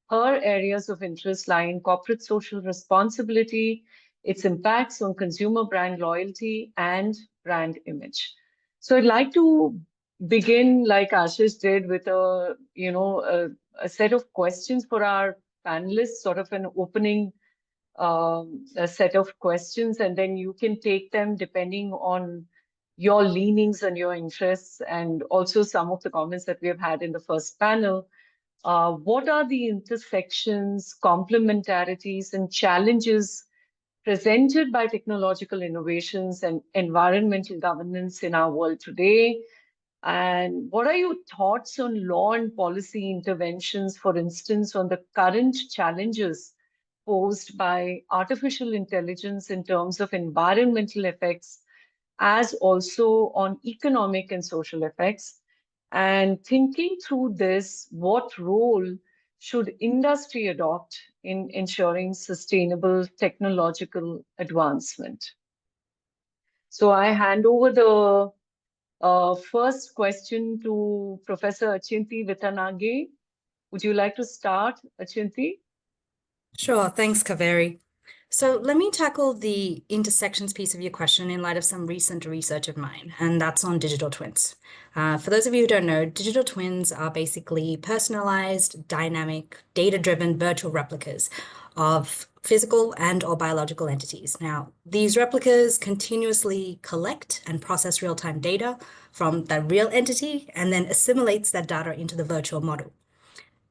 Her areas of interest lie in corporate social responsibility, its impacts on consumer brand loyalty, and brand image. So I'd like to begin, like Ashish did, with a set of questions for our panelists, sort of an opening a set of questions, and then you can take them depending on your leanings and your interests, and also some of the comments that we have had in the first panel. What are the intersections, complementarities, and challenges presented by technological innovations and environmental governance in our world today? And what are your thoughts on law and policy interventions, for instance, on the current challenges posed by artificial intelligence in terms of environmental effects, as also on economic and social effects? And thinking through this, what role should industry adopt in ensuring sustainable technological advancement? So I hand over the First question to Professor Achinti Vittanage. Would you like to start, Achinti? Sure, thanks, Kaveri. So let me tackle the intersections piece of your question in light of some recent research of mine, and that's on digital twins. For those of you who don't know, digital twins are basically personalized, dynamic, data-driven virtual replicas of physical and or biological entities. Now, these replicas continuously collect and process real-time data from that real entity and then assimilates that data into the virtual model.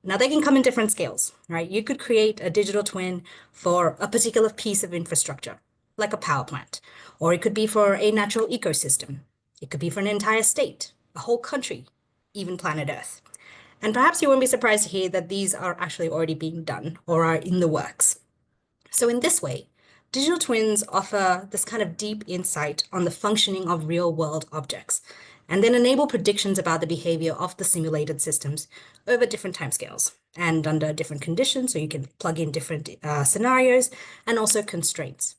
Now, they can come in different scales, right? You could create a digital twin for a particular piece of infrastructure, like a power plant, or it could be for a natural ecosystem. It could be for an entire state, a whole country, even planet Earth. And perhaps you won't be surprised to hear that these are actually already being done or are in the works. So in this way, digital twins offer this kind of deep insight on the functioning of real-world objects, and then enable predictions about the behavior of the simulated systems over different timescales and under different conditions, so you can plug in different scenarios and also constraints.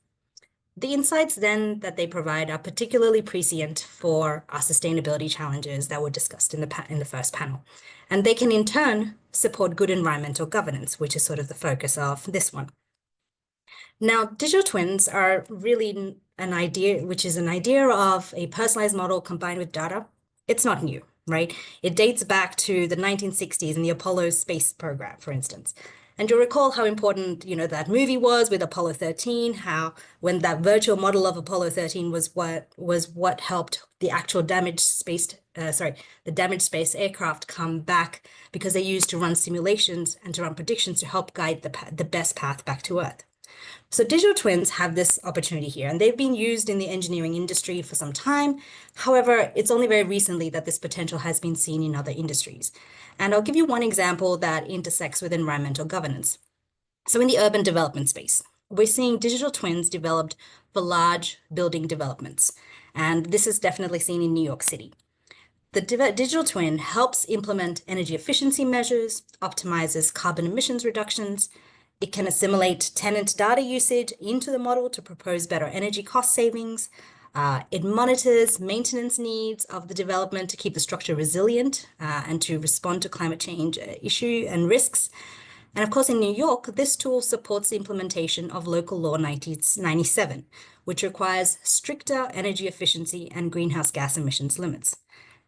The insights then that they provide are particularly prescient for our sustainability challenges that were discussed in the first panel. And they can in turn support good environmental governance, which is sort of the focus of this one. Now, digital twins are really an idea, which is an idea of a personalized model combined with data. It's not new, right? It dates back to the 1960s and the Apollo space program, for instance. And you'll recall how important, that movie was with Apollo 13, how when that virtual model of Apollo 13 was what helped the actual damaged space aircraft come back, because they used to run simulations and to run predictions to help guide the best path back to Earth. So digital twins have this opportunity here, and they've been used in the engineering industry for some time. However, it's only very recently that this potential has been seen in other industries. And I'll give you one example that intersects with environmental governance. So in the urban development space, we're seeing digital twins developed for large building developments. And this is definitely seen in New York City. The digital twin helps implement energy efficiency measures, optimizes carbon emissions reductions. It can assimilate tenant data usage into the model to propose better energy cost savings. It monitors maintenance needs of the development to keep the structure resilient and to respond to climate change issue and risks. And of course, in New York, this tool supports the implementation of Local Law 97, which requires stricter energy efficiency and greenhouse gas emissions limits.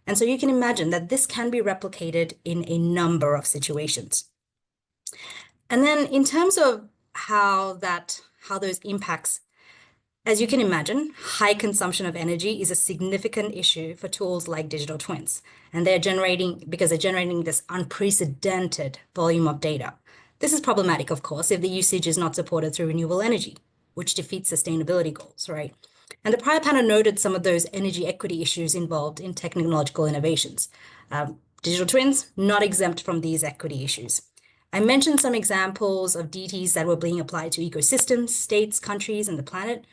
And so you can imagine that this can be replicated in a number of situations. And then in terms of how those impacts, as you can imagine, high consumption of energy is a significant issue for tools like digital twins. And they're generating this unprecedented volume of data. This is problematic, of course, if the usage is not supported through renewable energy, which defeats sustainability goals, right? And the prior panel noted some of those energy equity issues involved in technological innovations. Digital twins, not exempt from these equity issues. I mentioned some examples of DTs that were being applied to ecosystems, states, countries, and the planet.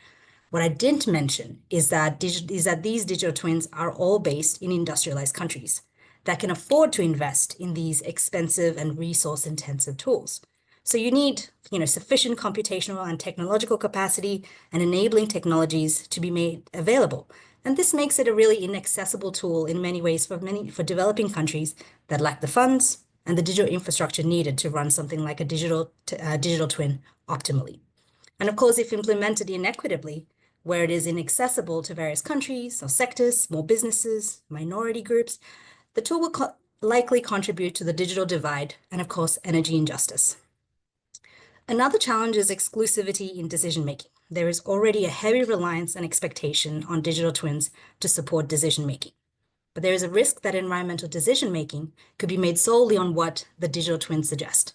What I didn't mention is that these digital twins are all based in industrialized countries that can afford to invest in these expensive and resource-intensive tools. So you need, sufficient computational and technological capacity and enabling technologies to be made available. And this makes it a really inaccessible tool in many ways for developing countries that lack the funds and the digital infrastructure needed to run something like a digital twin optimally. And of course, if implemented inequitably, where it is inaccessible to various countries or sectors, small businesses, minority groups, the tool will likely contribute to the digital divide and, of course, energy injustice. Another challenge is exclusivity in decision-making. There is already a heavy reliance and expectation on digital twins to support decision-making. But there is a risk that environmental decision-making could be made solely on what the digital twins suggest.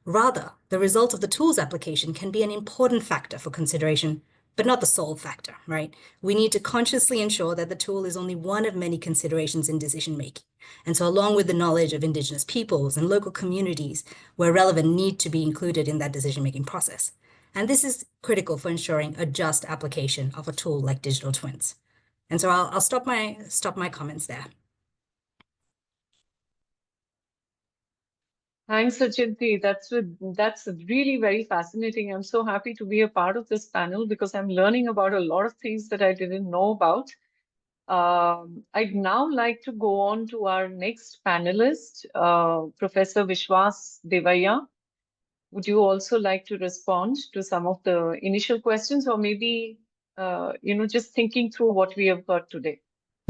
Rather, the result of the tool's application can be an important factor for consideration, but not the sole factor, right? We need to consciously ensure that the tool is only one of many considerations in decision-making. And so along with the knowledge of Indigenous peoples and local communities where relevant need to be included in that decision-making process. And this is critical for ensuring a just application of a tool like digital twins. And so I'll stop my comments there. Thanks, Achinti. That's really very fascinating. I'm so happy to be a part of this panel because I'm learning about a lot of things that I didn't know about. I'd now like to go on to our next panelist, Professor Vishwas Devaya. Would you also like to respond to some of the initial questions, or maybe, just thinking through what we have heard today?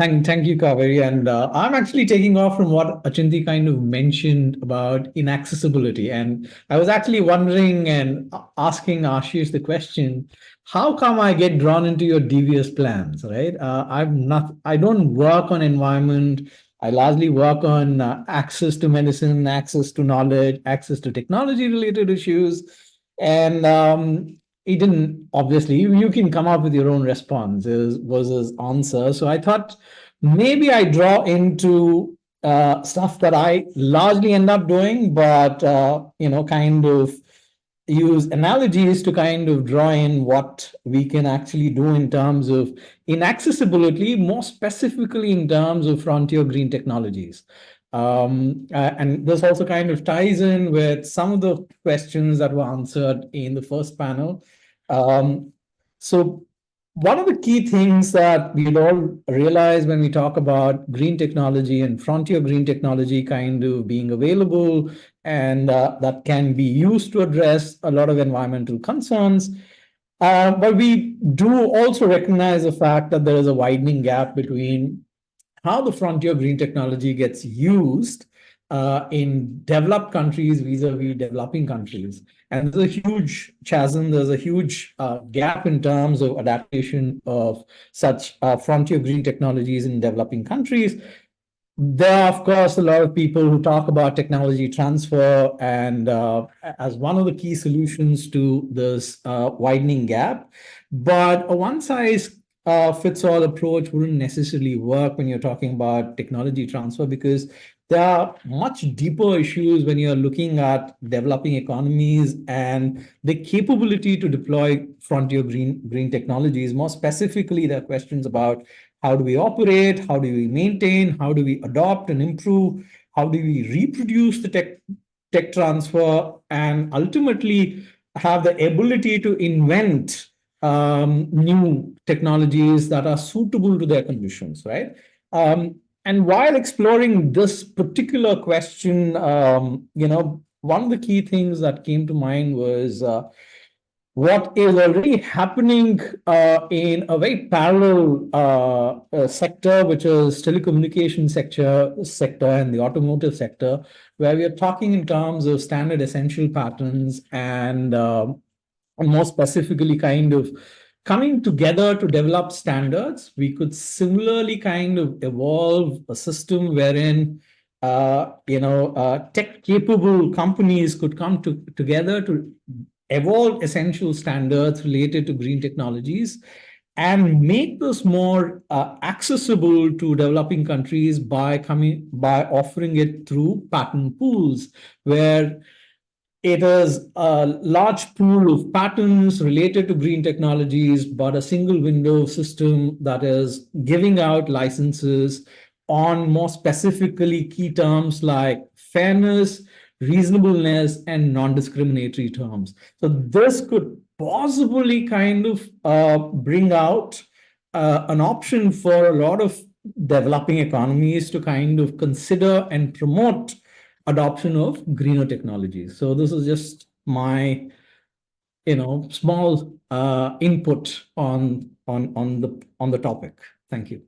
Thank you, Kaveri. And I'm actually taking off from what Achinti kind of mentioned about inaccessibility. And I was actually wondering and asking Ashish the question, how come I get drawn into your devious plans, right? I don't work on environment. I largely work on access to medicine, access to knowledge, access to technology related issues. And he didn't, obviously, you can come up with your own response, was his answer. So I thought maybe I draw into stuff that I largely end up doing, but kind of use analogies to kind of draw in what we can actually do in terms of inaccessibility, more specifically in terms of frontier green technologies. And this also kind of ties in with some of the questions that were answered in the first panel. So one of the key things that we'll all realize when we talk about green technology and frontier green technology kind of being available and that can be used to address a lot of environmental concerns. But we do also recognize the fact that there is a widening gap between how the frontier green technology gets used in developed countries vis-a-vis developing countries. And there's a huge chasm, there's a huge gap in terms of adaptation of such frontier green technologies in developing countries. There are, of course, a lot of people who talk about technology transfer and as one of the key solutions to this widening gap. But a one-size-fits-all approach wouldn't necessarily work when you're talking about technology transfer, because there are much deeper issues when you're looking at developing economies and the capability to deploy frontier green technologies. More specifically, there are questions about how do we operate, how do we maintain, how do we adopt and improve, how do we reproduce the tech transfer, and ultimately have the ability to invent new technologies that are suitable to their conditions, right? And while exploring this particular question, one of the key things that came to mind was what is already happening in a very parallel sector, which is telecommunication sector and the automotive sector, where we are talking in terms of standard essential patterns and more specifically kind of coming together to develop standards. We could similarly kind of evolve a system wherein tech-capable companies could come together to evolve essential standards related to green technologies and make this more accessible to developing countries by offering it through patent pools, where it is a large pool of patents related to green technologies, but a single window system that is giving out licenses on more specifically key terms like fairness, reasonableness, and non-discriminatory terms. So this could possibly kind of bring out an option for a lot of developing economies to kind of consider and promote adoption of greener technologies. So this is just my, small input on the topic. Thank you.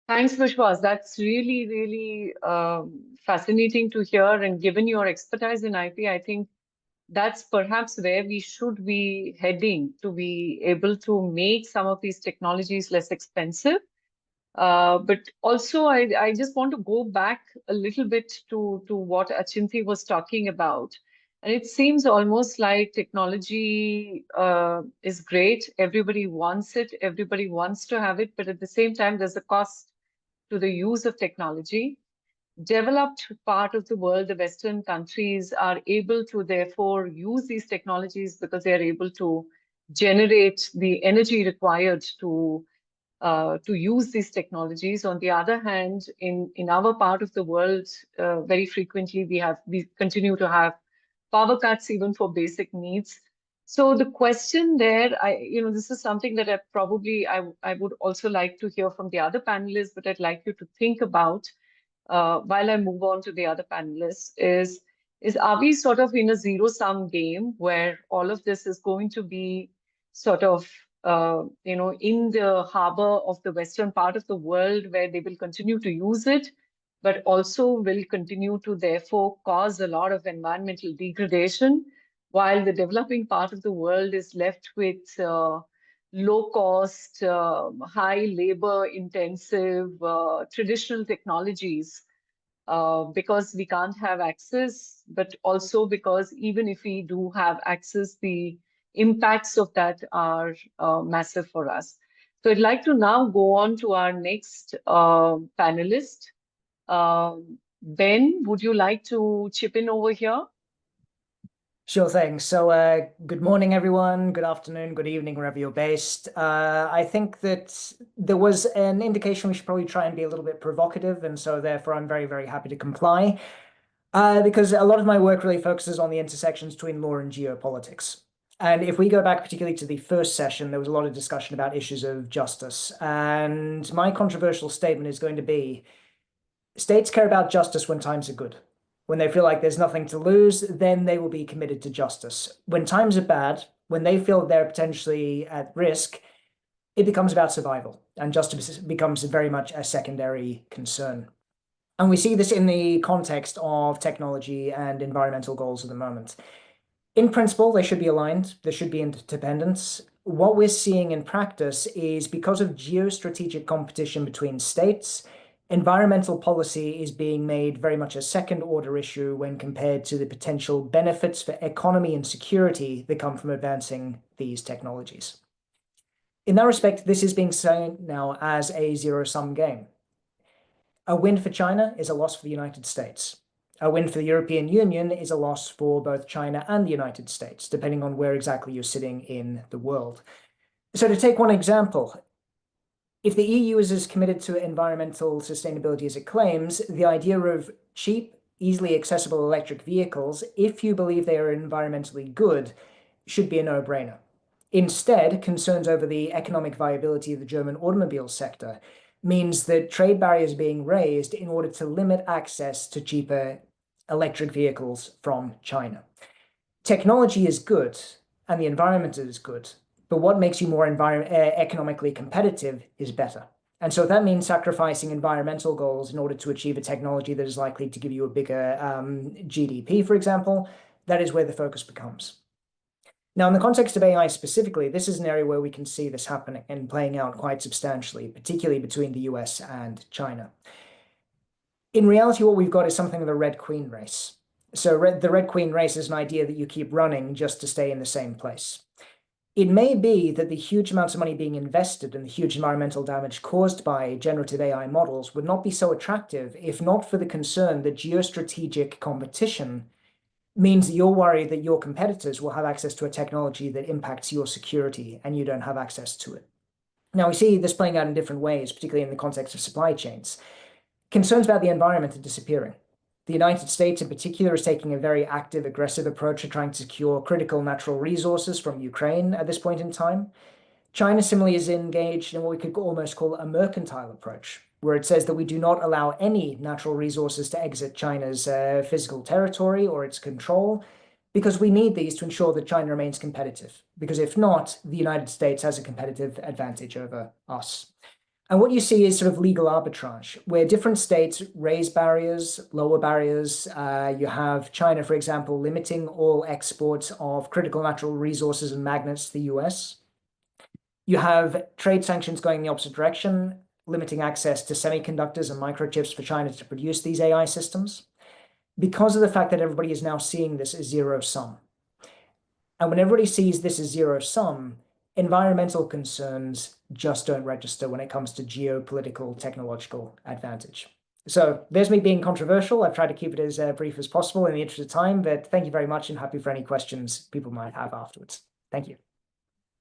Thanks, Vishwas. That's really, really fascinating to hear. And given your expertise in IP, I think that's perhaps where we should be heading, to be able to make some of these technologies less expensive. But also, I just want to go back a little bit to what Achinti was talking about. And it seems almost like technology is great. Everybody wants it. Everybody wants to have it. But at the same time, there's a cost to the use of technology. Developed part of the world, the Western countries, are able to therefore use these technologies because they are able to generate the energy required to use these technologies. On the other hand, in our part of the world, very frequently we continue to have power cuts even for basic needs. So the question there, this is something that I would also like to hear from the other panelists, but I'd like you to think about while I move on to the other panelists is are we sort of in a zero-sum game where all of this is going to be sort of, in the harbor of the western part of the world where they will continue to use it, but also will continue to therefore cause a lot of environmental degradation, while the developing part of the world is left with low cost, high labor intensive, traditional technologies, because we can't have access, but also because even if we do have access, the impacts of that are massive for us. So I'd like to now go on to our next panelist. Ben, would you like to chip in over here? Sure thing. So good morning, everyone. Good afternoon, good evening, wherever you're based. I think that there was an indication we should probably try and be a little bit provocative, and so therefore I'm very, very happy to comply, because a lot of my work really focuses on the intersections between law and geopolitics. And if we go back particularly to the first session, there was a lot of discussion about issues of justice. And my controversial statement is going to be, states care about justice when times are good. When they feel like there's nothing to lose, then they will be committed to justice. When times are bad, when they feel they're potentially at risk, it becomes about survival, and justice becomes very much a secondary concern. And we see this in the context of technology and environmental goals at the moment. In principle, they should be aligned. There should be interdependence. What we're seeing in practice is, because of geostrategic competition between states, environmental policy is being made very much a second-order issue when compared to the potential benefits for economy and security that come from advancing these technologies. In that respect, this is being seen now as a zero-sum game. A win for China is a loss for the United States. A win for the European Union is a loss for both China and the United States, depending on where exactly you're sitting in the world. So to take one example, if the EU is as committed to environmental sustainability as it claims, the idea of cheap, easily accessible electric vehicles, if you believe they are environmentally good, should be a no-brainer. Instead, concerns over the economic viability of the German automobile sector means that trade barriers are being raised in order to limit access to cheaper electric vehicles from China. Technology is good, and the environment is good, but what makes you more economically competitive is better. And so if that means sacrificing environmental goals in order to achieve a technology that is likely to give you a bigger GDP, for example, that is where the focus becomes. Now, in the context of AI specifically, this is an area where we can see this happening and playing out quite substantially, particularly between the US and China. In reality, what we've got is something of a Red Queen race. So the Red Queen race is an idea that you keep running just to stay in the same place. It may be that the huge amounts of money being invested and the huge environmental damage caused by generative AI models would not be so attractive if not for the concern that geostrategic competition means that you're worried that your competitors will have access to a technology that impacts your security and you don't have access to it. Now, we see this playing out in different ways, particularly in the context of supply chains. Concerns about the environment are disappearing. The United States in particular is taking a very active, aggressive approach to trying to secure critical natural resources from Ukraine at this point in time. China similarly is engaged in what we could almost call a mercantile approach, where it says that we do not allow any natural resources to exit China's physical territory or its control, because we need these to ensure that China remains competitive. Because if not, the United States has a competitive advantage over us. And what you see is sort of legal arbitrage, where different states raise barriers, lower barriers. You have China, for example, limiting all exports of critical natural resources and magnets to the US. You have trade sanctions going in the opposite direction, limiting access to semiconductors and microchips for China to produce these AI systems, because of the fact that everybody is now seeing this as zero sum. And when everybody sees this as zero sum, environmental concerns just don't register when it comes to geopolitical technological advantage. So there's me being controversial. I've tried to keep it as brief as possible in the interest of time, but thank you very much and happy for any questions people might have afterwards. Thank you.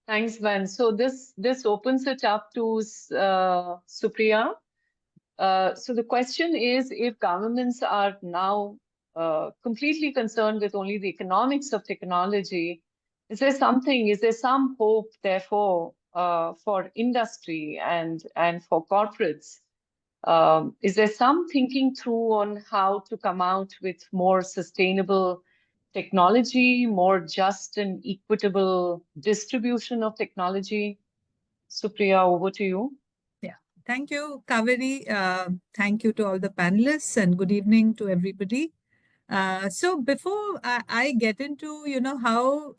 Thanks, Ben. So this opens it up to Supriya. So the question is, if governments are now completely concerned with only the economics of technology, Is there some hope, therefore, for industry and for corporates? Is there some thinking through on how to come out with more sustainable technology, more just and equitable distribution of technology? Supriya, over to you. Yeah, thank you, Kaveri. Thank you to all the panelists and good evening to everybody. So before I get into, how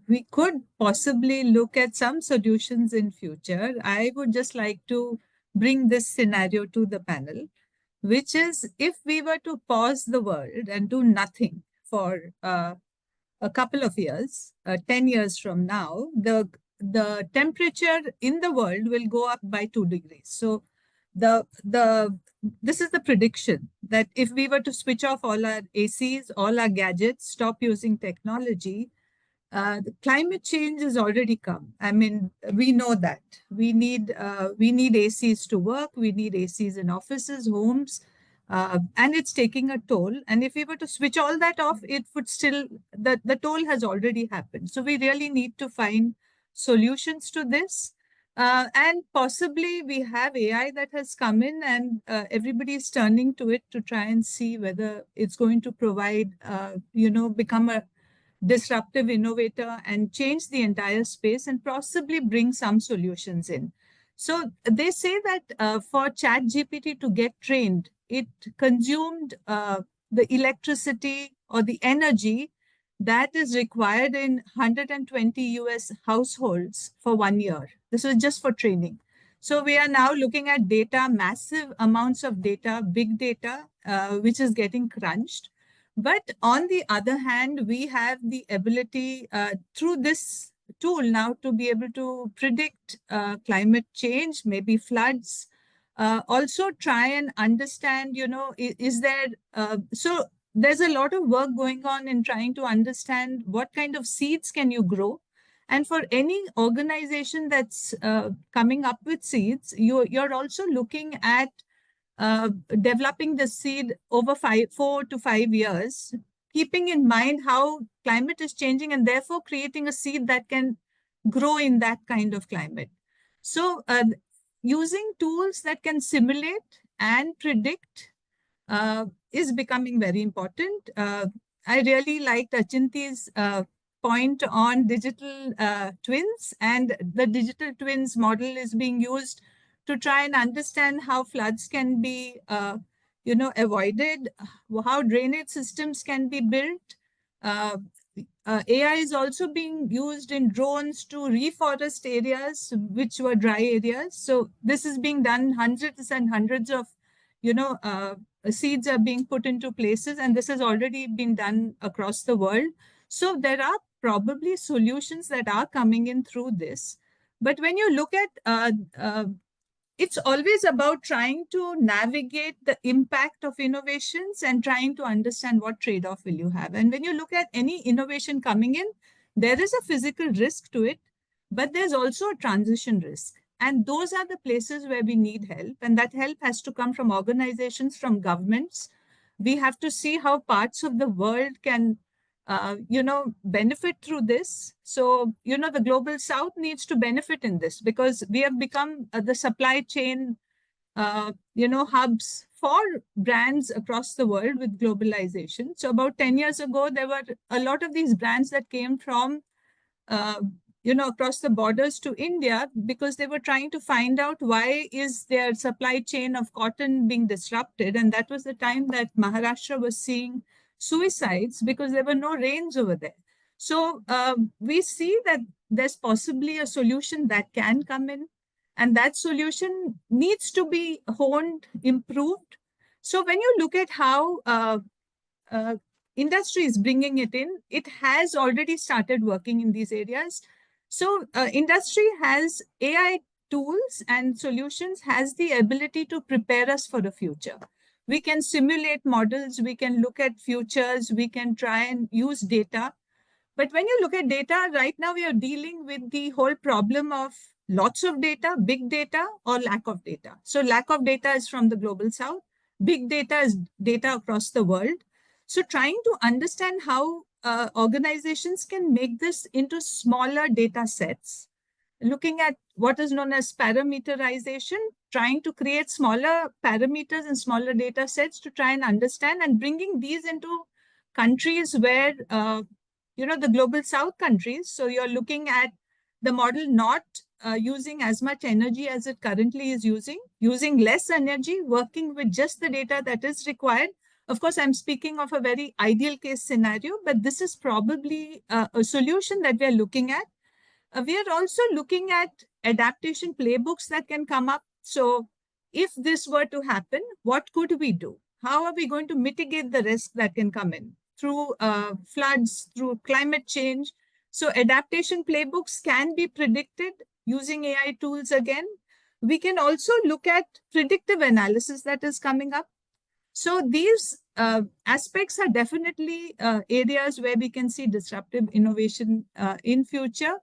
we could possibly look at some solutions in future, I would just like to bring this scenario to the panel, which is if we were to pause the world and do nothing for a couple of years, 10 years from now, the temperature in the world will go up by 2 degrees. So this is the prediction that if we were to switch off all our ACs, all our gadgets, stop using technology, the climate change has already come. I mean, we know that we need ACs to work. We need ACs in offices, homes, and it's taking a toll. And if we were to switch all that off, it would still, the toll has already happened. So we really need to find solutions to this. And possibly we have AI that has come in and everybody is turning to it to try and see whether it's going to provide, become a disruptive innovator and change the entire space and possibly bring some solutions in. So they say that for ChatGPT to get trained, it consumed the electricity or the energy that is required in 120 US households for 1 year. This was just for training. So we are now looking at data, massive amounts of data, big data, which is getting crunched. But on the other hand, we have the ability through this tool now to be able to predict climate change, maybe floods, also try and understand, is there, so there's a lot of work going on in trying to understand what kind of seeds can you grow. And for any organization that's coming up with seeds, you're also looking at developing the seed over 4 to 5 years, keeping in mind how climate is changing and therefore creating a seed that can grow in that kind of climate. So using tools that can simulate and predict is becoming very important. I really liked Achinti's point on digital twins, and the digital twins model is being used to try and understand how floods can be, avoided, how drainage systems can be built. AI is also being used in drones to reforest areas which were dry areas. So this is being done, hundreds and hundreds of, seeds are being put into places, and this has already been done across the world. So there are probably solutions that are coming in through this. But when you look at it's always about trying to navigate the impact of innovations and trying to understand what trade-off will you have. And when you look at any innovation coming in, there is a physical risk to it, but there's also a transition risk. And those are the places where we need help. And that help has to come from organizations, from governments. We have to see how parts of the world can benefit through this. So, the global south needs to benefit in this because we have become the supply chain, hubs for brands across the world with globalization. So about 10 years ago, there were a lot of these brands that came from, across the borders to India because they were trying to find out why is their supply chain of cotton being disrupted. And that was the time that Maharashtra was seeing suicides because there were no rains over there. So we see that there's possibly a solution that can come in, and that solution needs to be honed, improved. So when you look at how industry is bringing it in, it has already started working in these areas. So industry has AI tools and solutions, has the ability to prepare us for the future. We can simulate models, we can look at futures, we can try and use data. But when you look at data, right now we are dealing with the whole problem of lots of data, big data, or lack of data. So lack of data is from the global south, big data is data across the world. So trying to understand how organizations can make this into smaller data sets, looking at what is known as parameterization, trying to create smaller parameters and smaller data sets to try and understand, and bringing these into countries where, the global south countries. So you're looking at the model not using as much energy as it currently is using less energy, working with just the data that is required. Of course, I'm speaking of a very ideal case scenario, but this is probably a solution that we are looking at. We are also looking at adaptation playbooks that can come up. So if this were to happen, what could we do? How are we going to mitigate the risk that can come in through floods, through climate change? So adaptation playbooks can be predicted using AI tools again. We can also look at predictive analysis that is coming up. So these aspects are definitely areas where we can see disruptive innovation in future.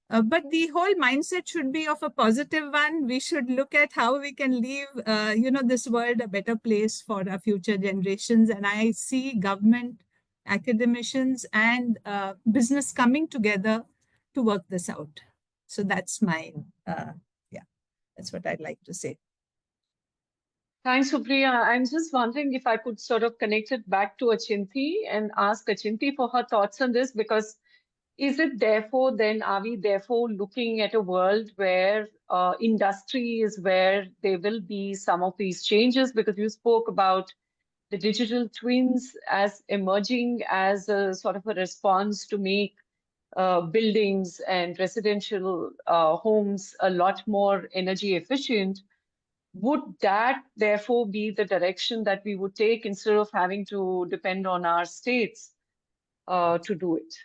But the whole mindset should be of a positive one. We should look at how we can leave, this world a better place for our future generations. And I see government, academicians, and business coming together to work this out. So that's my, that's what I'd like to say. Thanks, Supriya. I'm just wondering if I could sort of connect it back to Achinti and ask Achinti for her thoughts on this, because is it therefore then, are we therefore looking at a world where industry is where there will be some of these changes? Because you spoke about the digital twins as emerging as a sort of a response to make buildings and residential homes a lot more energy efficient. Would that therefore be the direction that we would take instead of having to depend on our states to do it?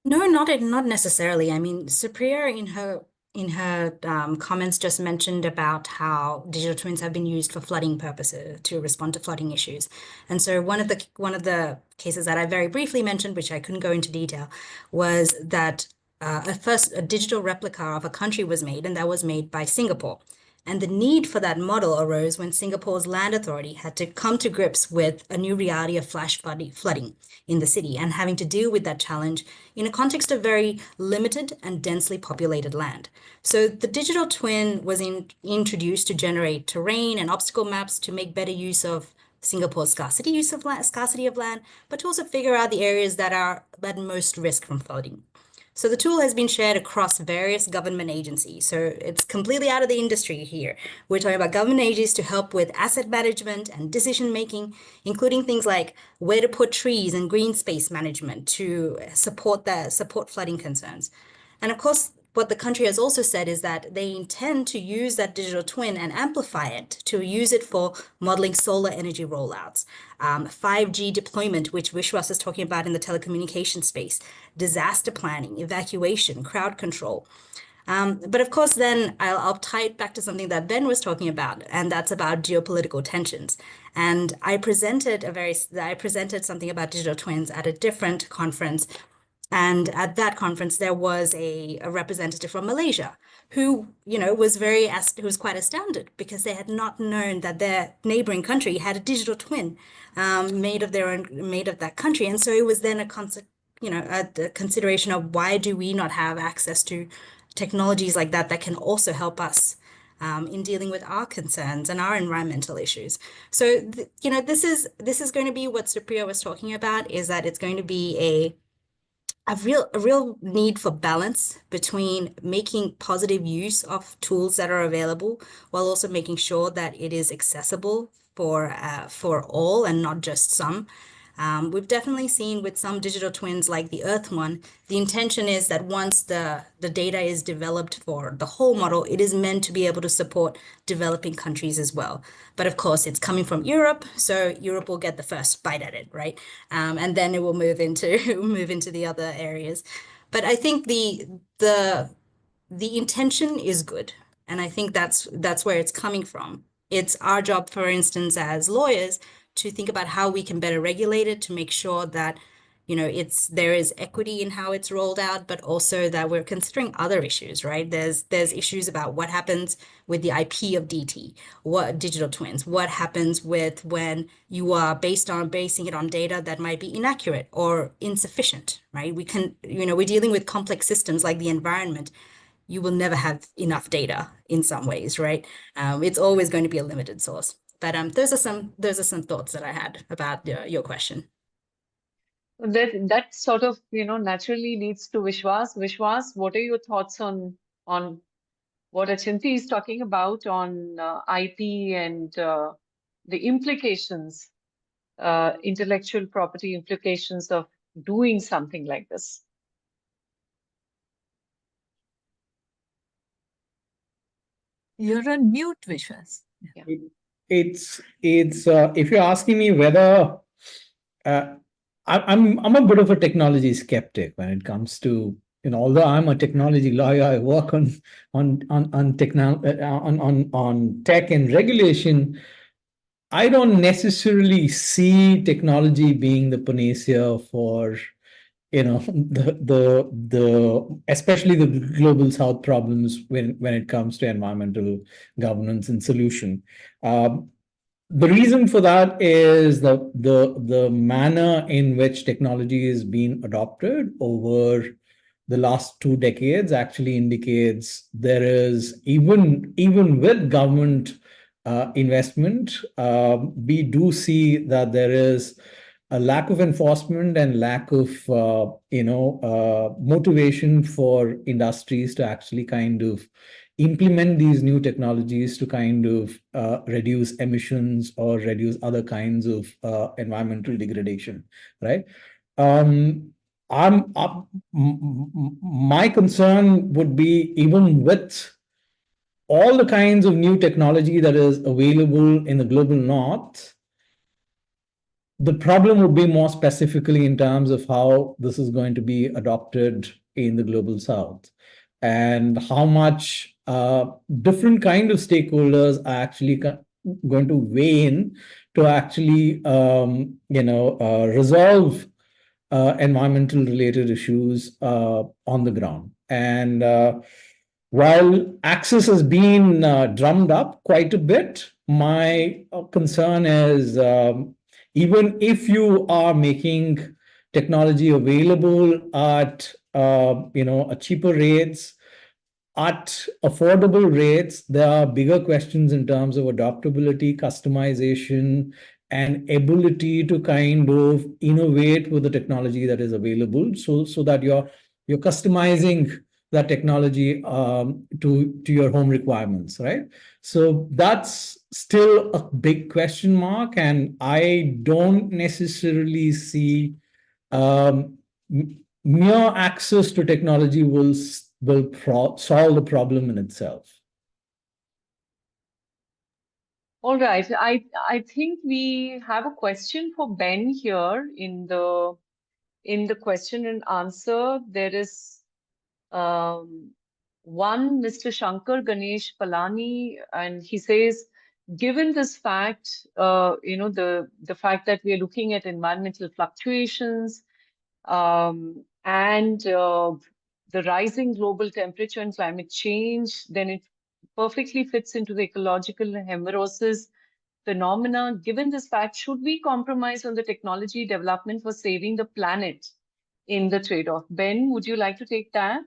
No, not necessarily. I mean, Supriya in her comments just mentioned about how digital twins have been used for flooding purposes to respond to flooding issues. And so one of the cases that I very briefly mentioned, which I couldn't go into detail, was that a digital replica of a country was made, and that was made by Singapore. And the need for that model arose when Singapore's land authority had to come to grips with a new reality of flash flooding in the city and having to deal with that challenge in a context of very limited and densely populated land. So the digital twin was introduced to generate terrain and obstacle maps to make better use of Singapore's scarcity of land, but to also figure out the areas that are at most risk from flooding. So the tool has been shared across various government agencies. So it's completely out of the industry here. We're talking about government agencies to help with asset management and decision-making, including things like where to put trees and green space management to support flooding concerns. And of course, what the country has also said is that they intend to use that digital twin and amplify it to use it for modeling solar energy rollouts, 5G deployment, which Vishwas is talking about in the telecommunication space, disaster planning, evacuation, crowd control. But of course, then I'll tie it back to something that Ben was talking about, and that's about geopolitical tensions. And I presented something about digital twins at a different conference. And at that conference, there was a representative from Malaysia who, was quite astounded because they had not known that their neighboring country had a digital twin made of that country. And so it was then a consideration of why do we not have access to technologies like that can also help us in dealing with our concerns and our environmental issues. So, this is going to be what Supriya was talking about, is that it's going to be a real need for balance between making positive use of tools that are available while also making sure that it is accessible for all and not just some. We've definitely seen with some digital twins like the Earth one, the intention is that once the data is developed for the whole model, it is meant to be able to support developing countries as well. But of course, it's coming from Europe, so Europe will get the first bite at it, right? And then it will move into the other areas. But I think the intention is good, and I think that's where it's coming from. It's our job, for instance, as lawyers, to think about how we can better regulate it to make sure that there is equity in how it's rolled out, but also that we're considering other issues, right? There's issues about what happens with the IP of DT, what digital twins, what happens with when you are basing it on data that might be inaccurate or insufficient, right? We're dealing with complex systems like the environment. You will never have enough data in some ways, right? It's always going to be a limited source. But those are some thoughts that I had about your question. That sort of, naturally leads to Vishwas. Vishwas, what are your thoughts on what Achinti is talking about on IP and the implications, intellectual property implications of doing something like this? You're on mute, Vishwas. Yeah. It's if you're asking me whether I'm a bit of a technology skeptic when it comes to, although I'm a technology lawyer, I work on tech and regulation. I don't necessarily see technology being the panacea for, the especially the global south problems when it comes to environmental governance and solution. The reason for that is the manner in which technology is being adopted over the last 2 decades actually indicates there is, even with government investment, we do see that there is a lack of enforcement and lack of motivation for industries to actually kind of implement these new technologies to kind of reduce emissions or reduce other kinds of environmental degradation, right? My concern would be, even with all the kinds of new technology that is available in the global north, the problem would be more specifically in terms of how this is going to be adopted in the global south, and how much different kind of stakeholders are actually going to weigh in to actually resolve environmental related issues on the ground. And while access has been drummed up quite a bit, my concern is, even if you are making technology available at cheaper rates, at affordable rates, there are bigger questions in terms of adaptability, customization, and ability to kind of innovate with the technology that is available, so that you're customizing that technology to your home requirements, right? So that's still a big question mark, and I don't necessarily see mere access to technology will solve the problem in itself. All right. I think we have a question for Ben here in the question and answer. There is one Mr. Shankar Ganesh Palani, and he says, given this fact, the fact that we are looking at environmental fluctuations and the rising global temperature and climate change, then it perfectly fits into the ecological hemerosis phenomena. Given this fact, should we compromise on the technology development for saving the planet in the trade-off? Ben, would you like to take that?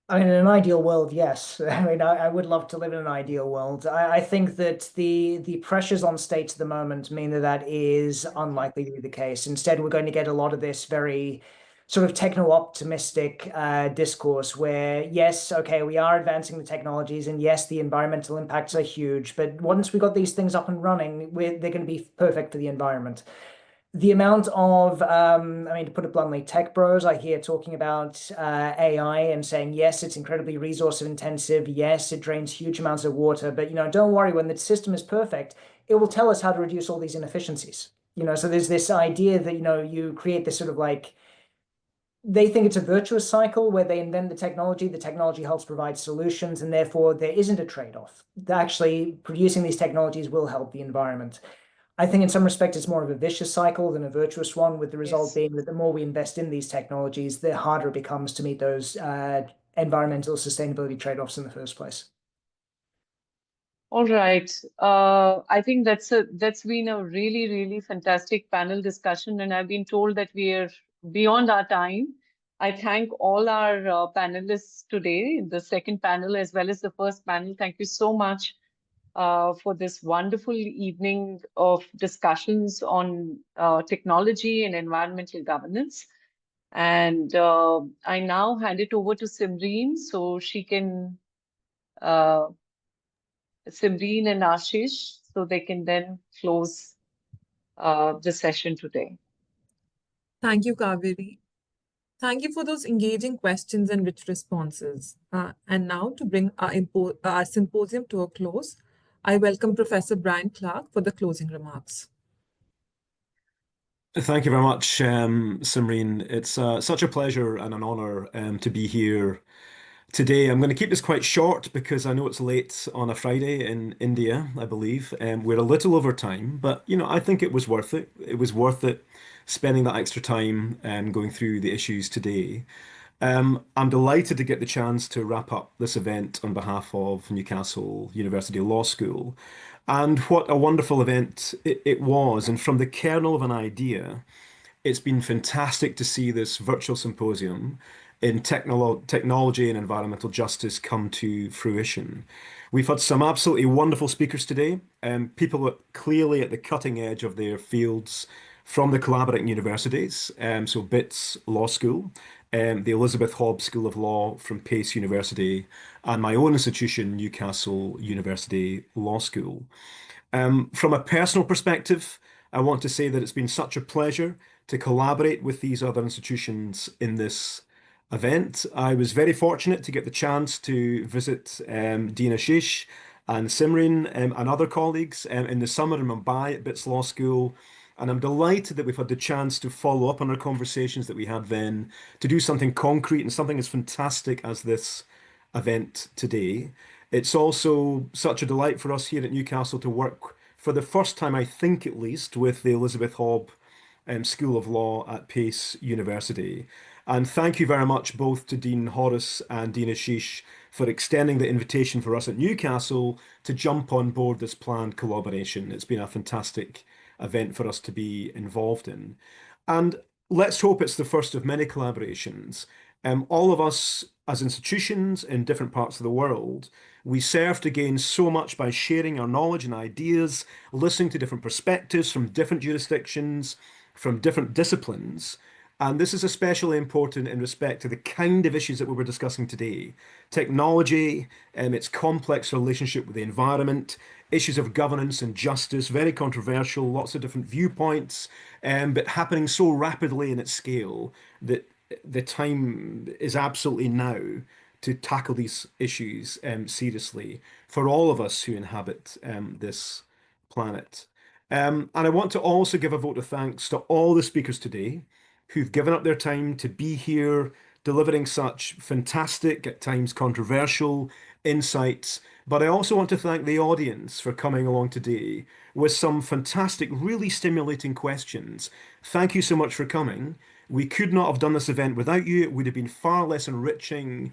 I mean, in an ideal world, yes. I mean, I would love to live in an ideal world. I think that the pressures on states at the moment mean that is unlikely to be the case. Instead, we're going to get a lot of this very sort of techno-optimistic discourse where, yes, okay, we are advancing the technologies, and yes, the environmental impacts are huge, but once we got these things up and running, they're going to be perfect for the environment. The amount of, I mean, to put it bluntly, tech bros I hear talking about AI and saying, yes, it's incredibly resource intensive. Yes, it drains huge amounts of water. But, don't worry, when the system is perfect, it will tell us how to reduce all these inefficiencies. So there's this idea that, you create this sort of like, they think it's a virtuous cycle where they invent the technology helps provide solutions, and therefore there isn't a trade-off. Actually, producing these technologies will help the environment. I think in some respects it's more of a vicious cycle than a virtuous one, with the result Yes. being that the more we invest in these technologies, the harder it becomes to meet those environmental sustainability trade-offs in the first place. All right. I think that's been a really, really fantastic panel discussion, and I've been told that we are beyond our time. I thank all our panelists today, the second panel as well as the first panel. Thank you so much for this wonderful evening of discussions on technology and environmental governance. And I now hand it over to Simreen so she can, Simreen and Ashish, so they can then close the session today. Thank you, Kaveri. Thank you for those engaging questions and rich responses. And now to bring our symposium to a close, I welcome Professor Brian Clark for the closing remarks. Thank you very much, Simreen. It's such a pleasure and an honor to be here today. I'm going to keep this quite short because I know it's late on a Friday in India, I believe. We're a little over time, but I think it was worth it. It was worth it spending that extra time going through the issues today. I'm delighted to get the chance to wrap up this event on behalf of Newcastle University Law School. And what a wonderful event it was. And from the kernel of an idea, it's been fantastic to see this virtual symposium in technology and environmental justice come to fruition. We've had some absolutely wonderful speakers today, people that clearly at the cutting edge of their fields from the collaborating universities, so BITS Law School, the Elisabeth Haub School of Law from Pace University, and my own institution, Newcastle University Law School. From a personal perspective, I want to say that it's been such a pleasure to collaborate with these other institutions in this event. I was very fortunate to get the chance to visit Dean Ashish and Simreen and other colleagues in the summer in Mumbai at BITS Law School. And I'm delighted that we've had the chance to follow up on our conversations that we had then, to do something concrete and something as fantastic as this event today. It's also such a delight for us here at Newcastle to work for the first time, I think at least, with the Elisabeth Haub School of Law at Pace University. And thank you very much both to Dean Horace and Dean Ashish for extending the invitation for us at Newcastle to jump on board this planned collaboration. It's been a fantastic event for us to be involved in. And let's hope it's the first of many collaborations. All of us as institutions in different parts of the world, we serve to gain so much by sharing our knowledge and ideas, listening to different perspectives from different jurisdictions, from different disciplines. And this is especially important in respect to the kind of issues that we were discussing today. Technology, its complex relationship with the environment, issues of governance and justice, very controversial, lots of different viewpoints, but happening so rapidly in its scale that the time is absolutely now to tackle these issues seriously for all of us who inhabit this planet. And I want to also give a vote of thanks to all the speakers today who've given up their time to be here, delivering such fantastic, at times controversial insights. But I also want to thank the audience for coming along today with some fantastic, really stimulating questions. Thank you so much for coming. We could not have done this event without you. It would have been far less enriching.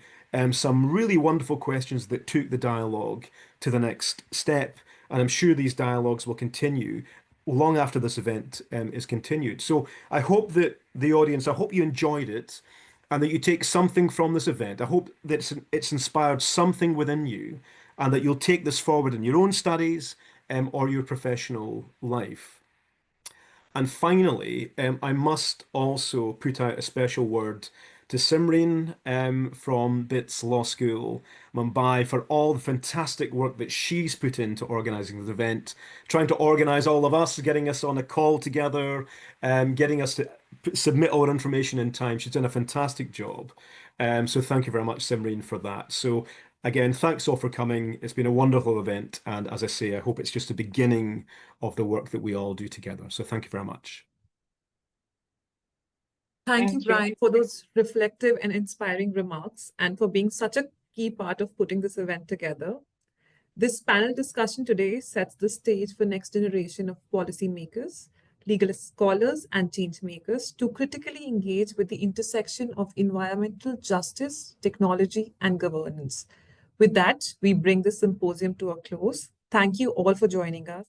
Some really wonderful questions that took the dialogue to the next step. And I'm sure these dialogues will continue long after this event is continued. So I hope that the audience, I hope you enjoyed it and that you take something from this event. I hope that it's inspired something within you and that you'll take this forward in your own studies or your professional life. And finally, I must also put out a special word to Simreen from BITS Law School, Mumbai, for all the fantastic work that she's put into organising the event, trying to organise all of us, getting us on a call together, getting us to submit all our information in time. She's done a fantastic job. So thank you very much, Simreen, for that. So again, thanks all for coming. It's been a wonderful event. And as I say, I hope it's just the beginning of the work that we all do together. So thank you very much. Thank you, Brian, for those reflective and inspiring remarks and for being such a key part of putting this event together. This panel discussion today sets the stage for next generation of policymakers, legal scholars, and change makers to critically engage with the intersection of environmental justice, technology, and governance. With that, we bring this symposium to a close. Thank you all for joining us.